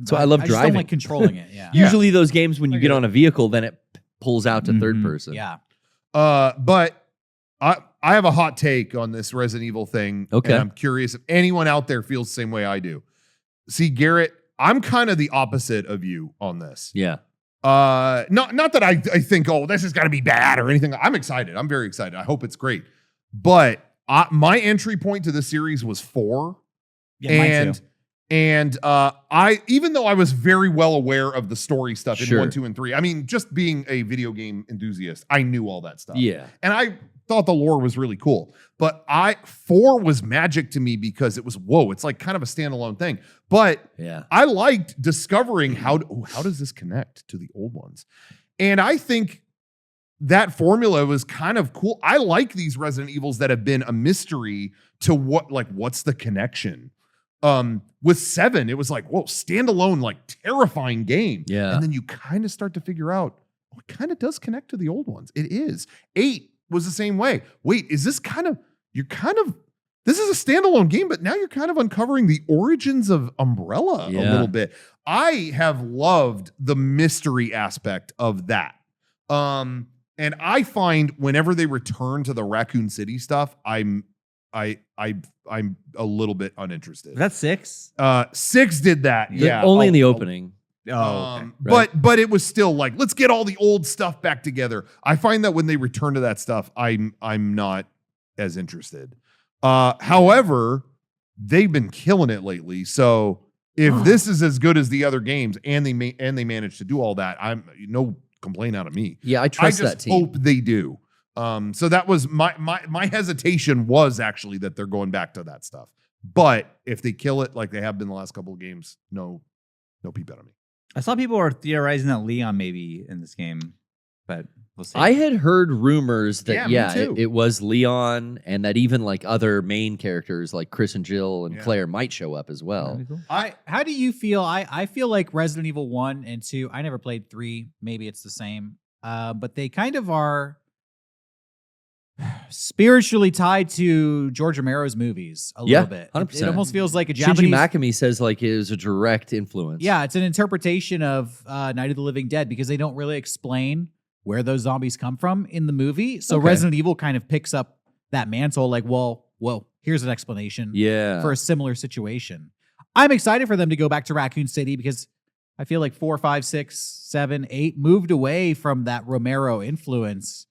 So I love just don't driving. like controlling it. Yeah. Usually those games, when you I get get on a vehicle, then it pulls out to third person. Yeah. But I have a hot take on this Resident Evil thing. Okay. And I'm curious if anyone out there feels the same way I do. See, Garrett, I'm kind of the opposite of you on this. Yeah. Not that I think, oh, this is gonna be bad or anything. I'm excited. I'm very excited. I hope it's great. But my entry point to the series was 4. Yeah, mine too. And I, even though I was very well aware of the story stuff in Sure. 1, 2, and 3, I mean, just being a video game enthusiast, I knew all that stuff. Yeah. And I thought the lore was really cool. But 4 was magic to me because it was, whoa, it's like kind of a standalone thing. But Yeah. I liked discovering how does this connect to the old ones? And I think that formula was kind of cool. I like these Resident Evils that have been a mystery to what's the connection? With 7, it was like, whoa, standalone, like terrifying game. Yeah. And then you kind of start to figure out, oh, it kind of does connect to the old ones. It is. 8 was the same way. Wait, is this this is a standalone game, but now you're kind of uncovering the origins of Umbrella a little bit. I have loved the mystery aspect of that. And I find whenever they return to the Raccoon City stuff, I'm a little bit uninterested. Was that 6? 6 did that. Yeah. Only in the opening. Oh, okay. But it was still like, let's get all the old stuff back together. I find that when they return to that stuff, I'm not as interested. However, they've been killing it lately. So if this is as good as the other games and they manage to do all that, I'm no complaint out of me. Yeah, I trust I just that team. hope they do. So that was my hesitation was actually that they're going back to that stuff. But if they kill it like they have been the last couple of games, no peep out of me. I saw people were theorizing that Leon may be in this game, but we'll see. I had heard rumors that, Yeah, me too. it was Leon, and that even like other main characters like Chris and Jill and Yeah. Claire might show up as well. That'd be cool. How do you feel? I feel like Resident Evil 1 and 2, I never played 3. Maybe it's the same. But they kind of are spiritually tied to George Romero's movies a little bit. 100%. It almost feels like a Shinji Japanese. Makami says like it is a direct influence. Yeah, it's an interpretation of Night of the Living Dead because they don't really explain where those zombies come from in the movie. So Okay. Resident Evil kind of picks up that mantle like, well, here's an explanation Yeah. for a similar situation. I'm excited for them to go back to Raccoon City because I feel like 4, 5, 6, 7, 8 moved away from that Romero influence,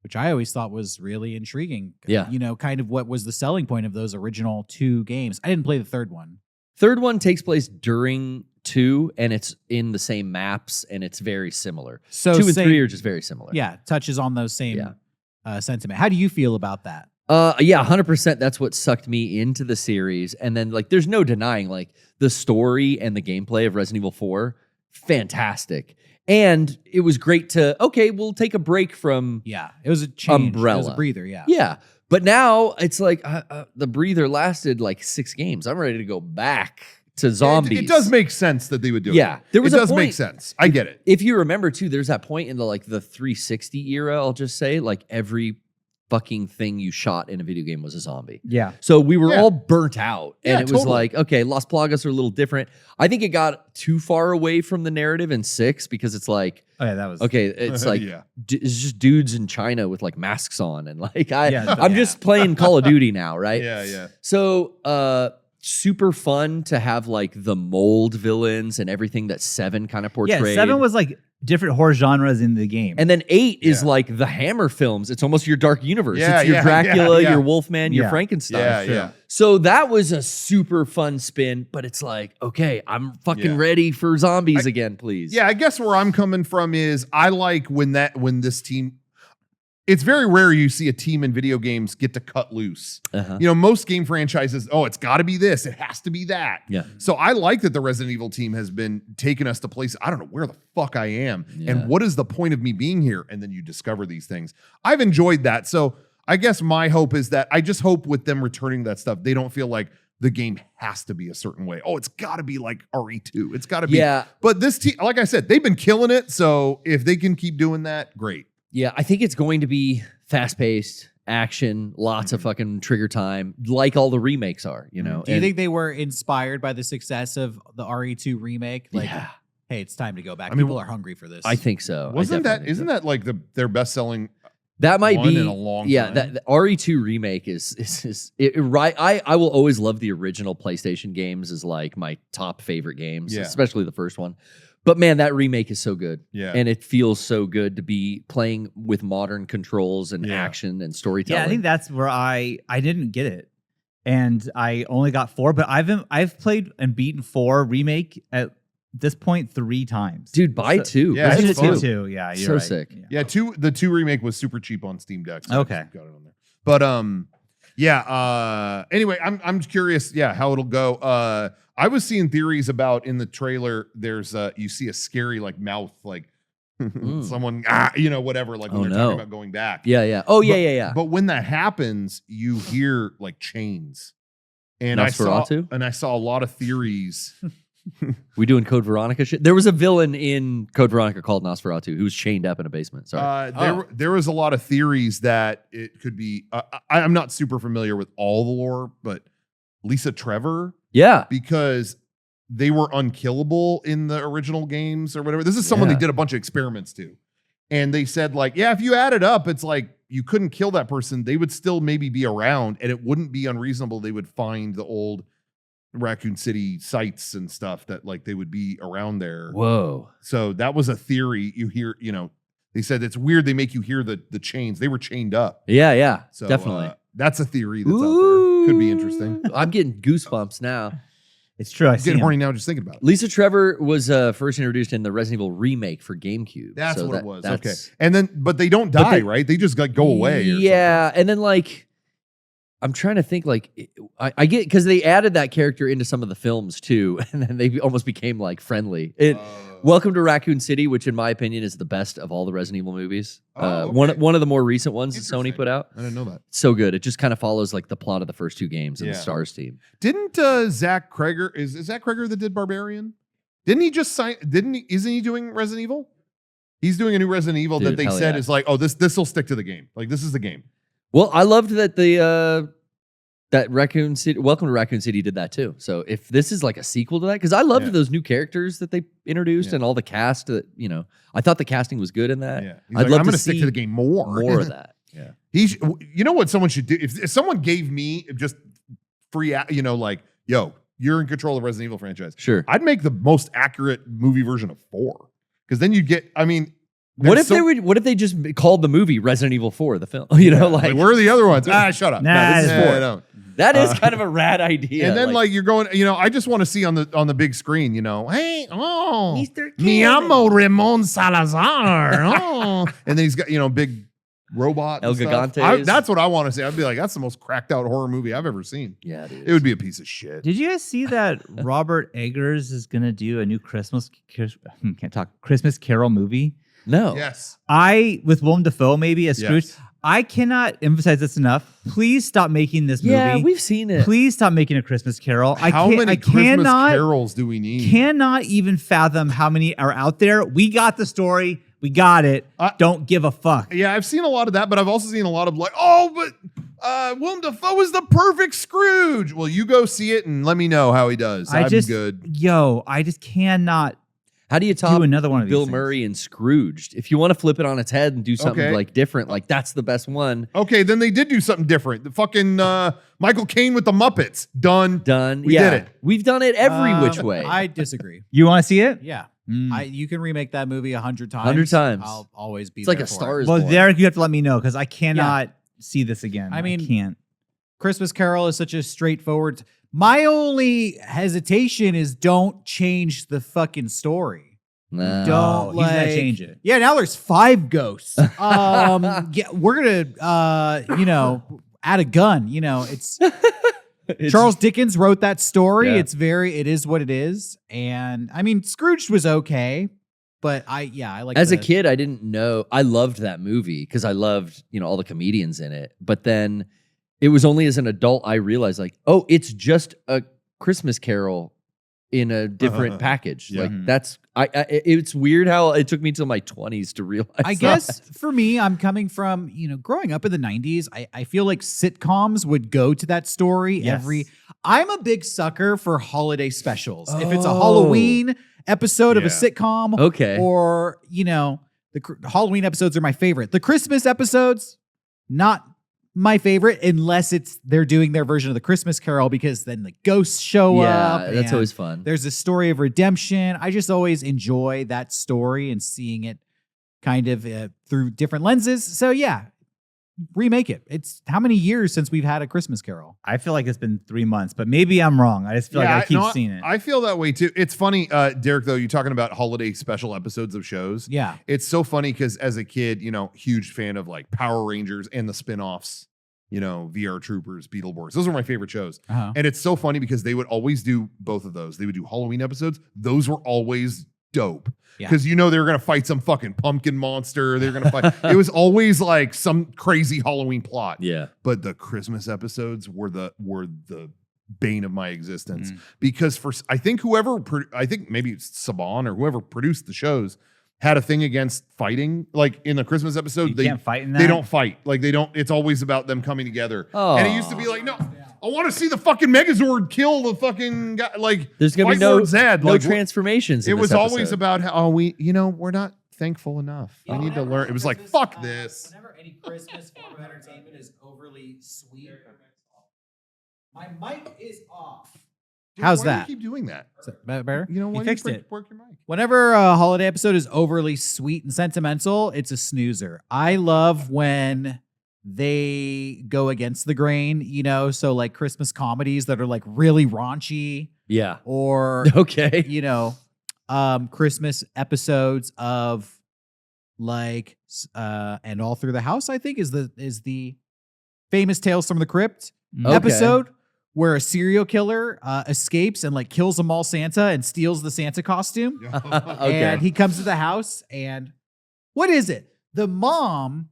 which I always thought was really intriguing. Yeah. You know, kind of what was the selling point of those original 2 games. I didn't play the third one. Third one takes place during 2, and it's in the same maps, and it's very similar. So 2 and same- 3 are just very similar. Yeah, touches on those same Yeah. sentiment. How do you feel about that? Yeah, 100%. That's what sucked me into the series. And then, like, there's no denying, like, the story and the gameplay of Resident Evil 4, fantastic. And it was great to, okay, we'll take a break from, Yeah, it was a change. It was Umbrella. a breather, yeah. yeah. But now it's like the breather lasted like 6 games. I'm ready to go back to zombies. It does make sense that they would do it. Yeah, there was it a does make point- sense. I get it. If you remember too, there's that point in the 360 era, I'll just say, like every fucking thing you shot in a video game was a zombie. Yeah. So we were Yeah. all burnt out. And Yeah, it was totally. like, okay, Las Plagas are a little different. I think it got too far away from the narrative in 6 because it's like, Oh yeah, that was okay, it's like Yeah. it's just dudes in China with like masks on. And like, Yeah, I'm just playing Call of Duty now, right? Yeah. So super fun to have like the mold villains and everything that 7 kind of portrayed. Yeah, 7 was like different horror genres in the game. And then 8 is Yeah. like the Hammer films. It's almost your Dark Universe. Yeah, It's your yeah, Dracula, yeah. your Wolfman, your Yeah. Frankenstein. Yeah. So that was a super fun spin, but it's like, okay, I'm fucking Yeah. ready for zombies again, please. Yeah, I guess where I'm coming from is I like when this team. It's very rare you see a team in video games get to cut loose. Uh-huh. You know, most game franchises, it's got to be this, it has to be that. Yeah. So I like that the Resident Evil team has been taking us to places I don't know where the fuck I am Yeah. and what is the point of me being here, and then you discover these things. I've enjoyed that. So I guess my hope is that I just hope with them returning that stuff, they don't feel like the game has to be a certain way. Oh, it's got to be like RE2. It's got to be. Yeah. But this team, like I said, they've been killing it. So if they can keep doing that, great. Yeah, I think it's going to be fast-paced, action, lots of fucking trigger time, like all the remakes are, you know. Do you think they were inspired by the success of the RE2 remake? Like, Yeah. hey, it's time to go back. I mean, People are hungry for this. I think so. Isn't that like their best selling? That might one be in a long yeah. time? That the RE2 remake is right. I will always love the original PlayStation games as like my top favorite games, Yeah. especially the first one. But man, that remake is so good. Yeah. And it feels so good to be playing with modern controls and Yeah. action and storytelling. Yeah, I think that's where I didn't get it, and I only got 4. But I've played and beaten 4 remake at this point 3 times. dude, buy 2. Yeah, I it's did it fun. too. Yeah, you're So right. sick. Yeah, the 2 remake was super cheap on Steam Deck. So I Okay. just got it on there. But yeah. Anyway, I'm curious. Yeah, how it'll go. I was seeing theories about in the trailer. There's you see a scary like mouth like someone whatever like when Oh, they're no. talking about going back. Yeah. Oh yeah, But- yeah. But when that happens, you hear like chains. And Nosferatu? I saw a lot of theories. We doing Code Veronica shit? There was a villain in Code Veronica called Nosferatu who was chained up in a basement. Sorry. There was a lot of theories that it could be. I'm not super familiar with all the lore, but Lisa Trevor, Yeah. because they were unkillable in the original games or whatever. This is someone Yeah. they did a bunch of experiments to, and they said like, yeah, if you add it up, it's like you couldn't kill that person. They would still maybe be around, and it wouldn't be unreasonable. They would find the old Raccoon City sites and stuff that like they would be around there. Whoa. So that was a theory. You hear, they said it's weird. They make you hear the chains. They were chained up. Yeah. So Definitely. that's a theory that's out there. Could be interesting. I'm getting goosebumps now. It's true. I I'm see getting him. horny now just thinking about it. Lisa Trevor was first introduced in the Resident Evil remake for GameCube. That's So what that- it was. that's- Okay. And then, but they don't But die, they- right? They just like go away. Or Yeah, and then like I'm trying to think like I get because they added that character into some of the films too, and then they almost became like friendly. something. Welcome to Raccoon City, which in my opinion is the best of all the Resident Evil movies. Oh, One okay. of the more recent ones that Sony Interesting. put out. I didn't know that. So good. It just kind of follows like the plot of the first 2 games and the Yeah. Stars team. Didn't Zach Kreger, is Zach Kreger that did Barbarian? Didn't he just sign, isn't he doing Resident Evil? He's doing a new Resident Evil that Dude, they hell said yeah. is like, oh, this will stick to the game. Like, this is the game. Well, I loved that that Raccoon City, Welcome to Raccoon City did that too. So if this is like a sequel to that, because I loved Yeah. those new characters that they introduced Yeah. and all the cast that, I thought the casting was good in that. Yeah. He's I'd like, love I'm to going to stick see to the game more. more of that. Yeah. You know what someone should do? If someone gave me just free, like, yo, you're in control of the Resident Evil franchise. Sure. I'd make the most accurate movie version of 4. Because then you'd get, What if they just called the movie Resident Evil 4, the film? like, where are the other ones? Shut up. Nah, this is this is 4. four. that is kind of a rad idea. And then like you're going, I just want to see on the big screen, hey, Mr. mi amo Ramon Salazar. And then he's got, big robot. El and stuff. Gigantes. That's what I want to see. I'd be like, that's the most cracked out horror movie I've ever seen. yeah, dude. It would be a piece of shit. Did you guys see that Robert Eggers is gonna do a new Christmas Carol movie? No. Yes. With Willem Dafoe maybe as Scrooge. Yes. I cannot emphasize this enough. Please stop making this Yeah, movie. we've seen it. Please stop making a Christmas Carol. How many Christmas carols do we need? Cannot even fathom how many are out there. We got the story. We got it. Don't give a fuck. Yeah, I've seen a lot of that, but I've also seen a lot of like, but Willem Dafoe is the perfect Scrooge. Well, you go see it and let me know how he does. I'm good. I just cannot How do you top do another one of these Bill things. Murray and Scrooged? If you want to flip it on its head and do something Okay. like different, like that's the best one. Okay, then they did do something different. The fucking Michael Caine with the Muppets. Done. Done. We yeah. did it. We've done it every which way. I disagree. You want to see it? Yeah. Mm. You can remake that movie 100 times. 100 times. I'll always be It's like there a for Star it. is Well, Born. Derek, you have to let me know because I cannot see this again. I mean- I can't. Christmas Carol is such a straightforward. My only hesitation is don't change the fucking story. No. Don't he's gonna like change it. Yeah, now there's 5 ghosts. Yeah, we're gonna add a gun. It's Charles Dickens wrote that story. Yeah. It is what it is. And I mean, Scrooge was okay, but I like As a kid, I didn't know. I loved that movie because I loved, all the comedians in it. But then it was only as an adult I realized, like, oh, it's just a Christmas Carol in a different package. Yeah. Like that's it's weird how it took me till my 20s to realize. I guess for me, I'm coming from, growing up in the 90s, I feel like sitcoms would go to that story I'm a big sucker for holiday specials. If it's a Halloween episode of a sitcom, or, the Halloween episodes are my favorite. The Christmas episodes, not my favorite, unless they're doing their version of the Christmas Carol, because then the ghosts show up. Yeah, that's always fun. There's a story of redemption. I just always enjoy that story and seeing it kind of through different lenses. So yeah, remake it. It's how many years since we've had a Christmas Carol? I feel like it's been 3 months, but maybe I'm wrong. I just feel like I keep seeing it. I feel that way too. It's funny, Derek, though, you're talking about holiday special episodes of shows. Yeah. It's so funny because as a kid, huge fan of like Power Rangers and the spinoffs, VR Troopers, Beetleborgs. Those were my favorite shows. And it's so funny because they would always do both of those. They would do Halloween episodes. Those were always dope. Because they were going to fight some fucking pumpkin monster. They were going to fight. It was always like some crazy Halloween plot. Yeah. But the Christmas episodes were the bane of my existence. Because I think maybe it's Saban or whoever produced the shows had a thing against fighting. Like in the Christmas episode, they can't fight in that? They don't fight. Like they don't. It's always about them coming together. And it used to be like, no, I want to see the fucking Megazord kill the fucking guy. Like there's gonna be no transformations. It was always about how we're not thankful enough. We need to learn. It was like fuck this. Whenever any Christmas form of entertainment is overly sweet, my mic is off. Dude, How's why that? Do you keep doing that? Is that better? Why fixed do you it. work your mic? Whenever a holiday episode is overly sweet and sentimental, it's a snoozer. I love when they go against the grain, so like Christmas comedies that are like really raunchy. Yeah. Or Christmas episodes of like and All Through the House, I think is the famous Tales from the Crypt episode. Where a serial killer escapes and like kills a mall Santa and steals the Santa costume. And he comes to the house and what is it? The mom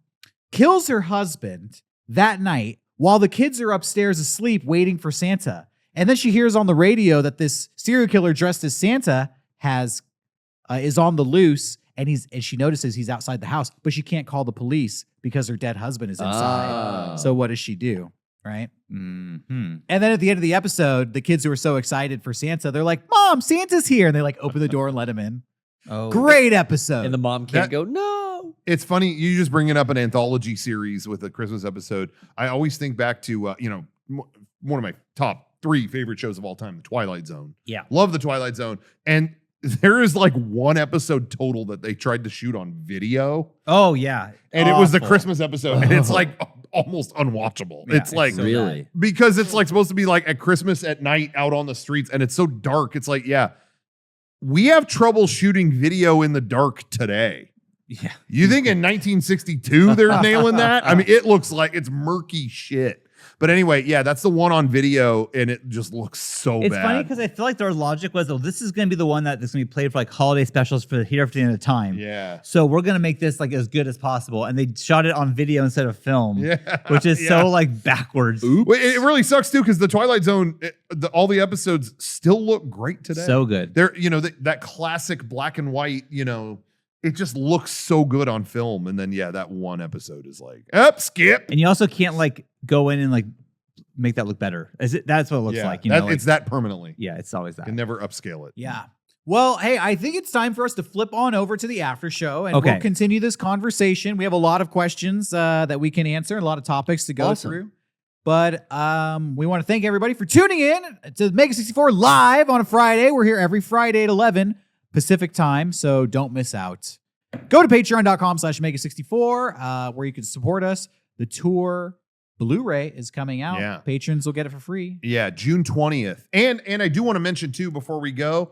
kills her husband that night while the kids are upstairs asleep waiting for Santa. And then she hears on the radio that this serial killer dressed as Santa is on the loose and she notices he's outside the house, but she can't call the police because her dead husband is inside. So what does she do? Right. And then at the end of the episode, the kids who are so excited for Santa, they're like, Mom, Santa's here. And they like open the door and let him in. Great episode. And the mom can't go, no. It's funny. You just bringing up an anthology series with a Christmas episode. I always think back to, one of my top 3 favorite shows of all time, The Twilight Zone. Yeah. Love The Twilight Zone. And there is like one episode total that they tried to shoot on video. Oh, yeah. And it was the Christmas episode. And it's like almost unwatchable. Yeah, it's like so really because it's like supposed to be like at Christmas at night out on the streets and it's so dark. It's like, we have trouble shooting video in the dark today. Yeah. You think in 1962 they're nailing that? I mean, it looks like it's murky shit. But anyway, that's the one on video, and it just looks so bad. It's funny because I feel like their logic was, this is going to be the one that's going to be played for like holiday specials for here for the end of time. Yeah. So we're going to make this like as good as possible. And they shot it on video instead of film, which is so like backwards. Oops. It really sucks too because the Twilight Zone, all the episodes still look great today. So good. They're, that classic black and white, it just looks so good on film. And then, that one episode is like, skip. And you also can't like go in and like make that look better. That's what it looks like. It's that permanently. Yeah, it's always that. You can never upscale it. Yeah. Well, hey, I think it's time for us to flip on over to the after show and we'll continue this conversation. We have a lot of questions that we can answer, a lot of topics to go through. But we want to thank everybody for tuning in to Mega64 Live on a Friday. We're here every Friday at 11 Pacific time, so don't miss out. Go to patreon.com/Mega64 where you can support us. The tour Blu-ray is coming out. Yeah. Patrons will get it for free. Yeah, June 20th. And I do want to mention too, before we go,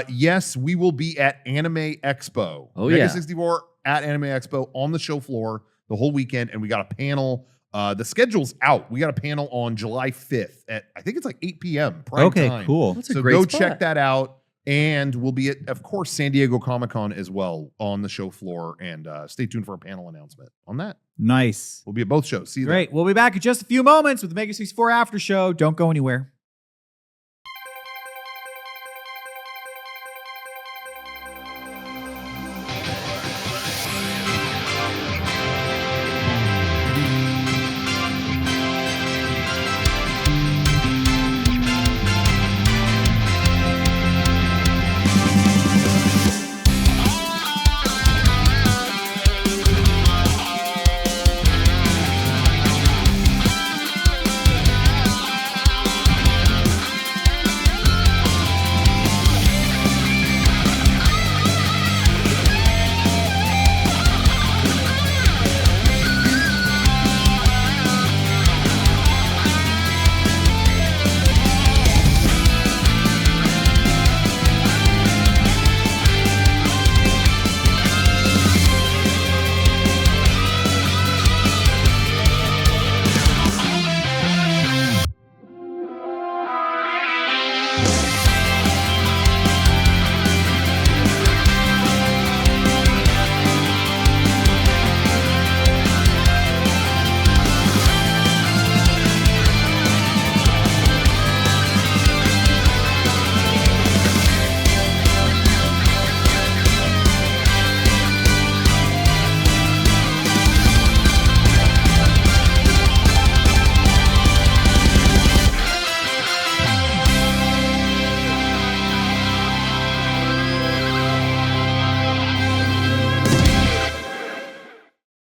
yes, we will be at Anime Expo. Mega64 at Anime Expo on the show floor the whole weekend. And we got a panel. The schedule's out. We got a panel on July 5th at, I think it's like 8 p.m. prime time. Cool. That's a So great go spot. check that out. And we'll be at, of course, San Diego Comic-Con as well on the show floor. And stay tuned for a panel announcement on that. Nice. We'll be at both shows. See you Great. there. We'll be back in just a few moments with the Mega64 After Show. Don't go anywhere.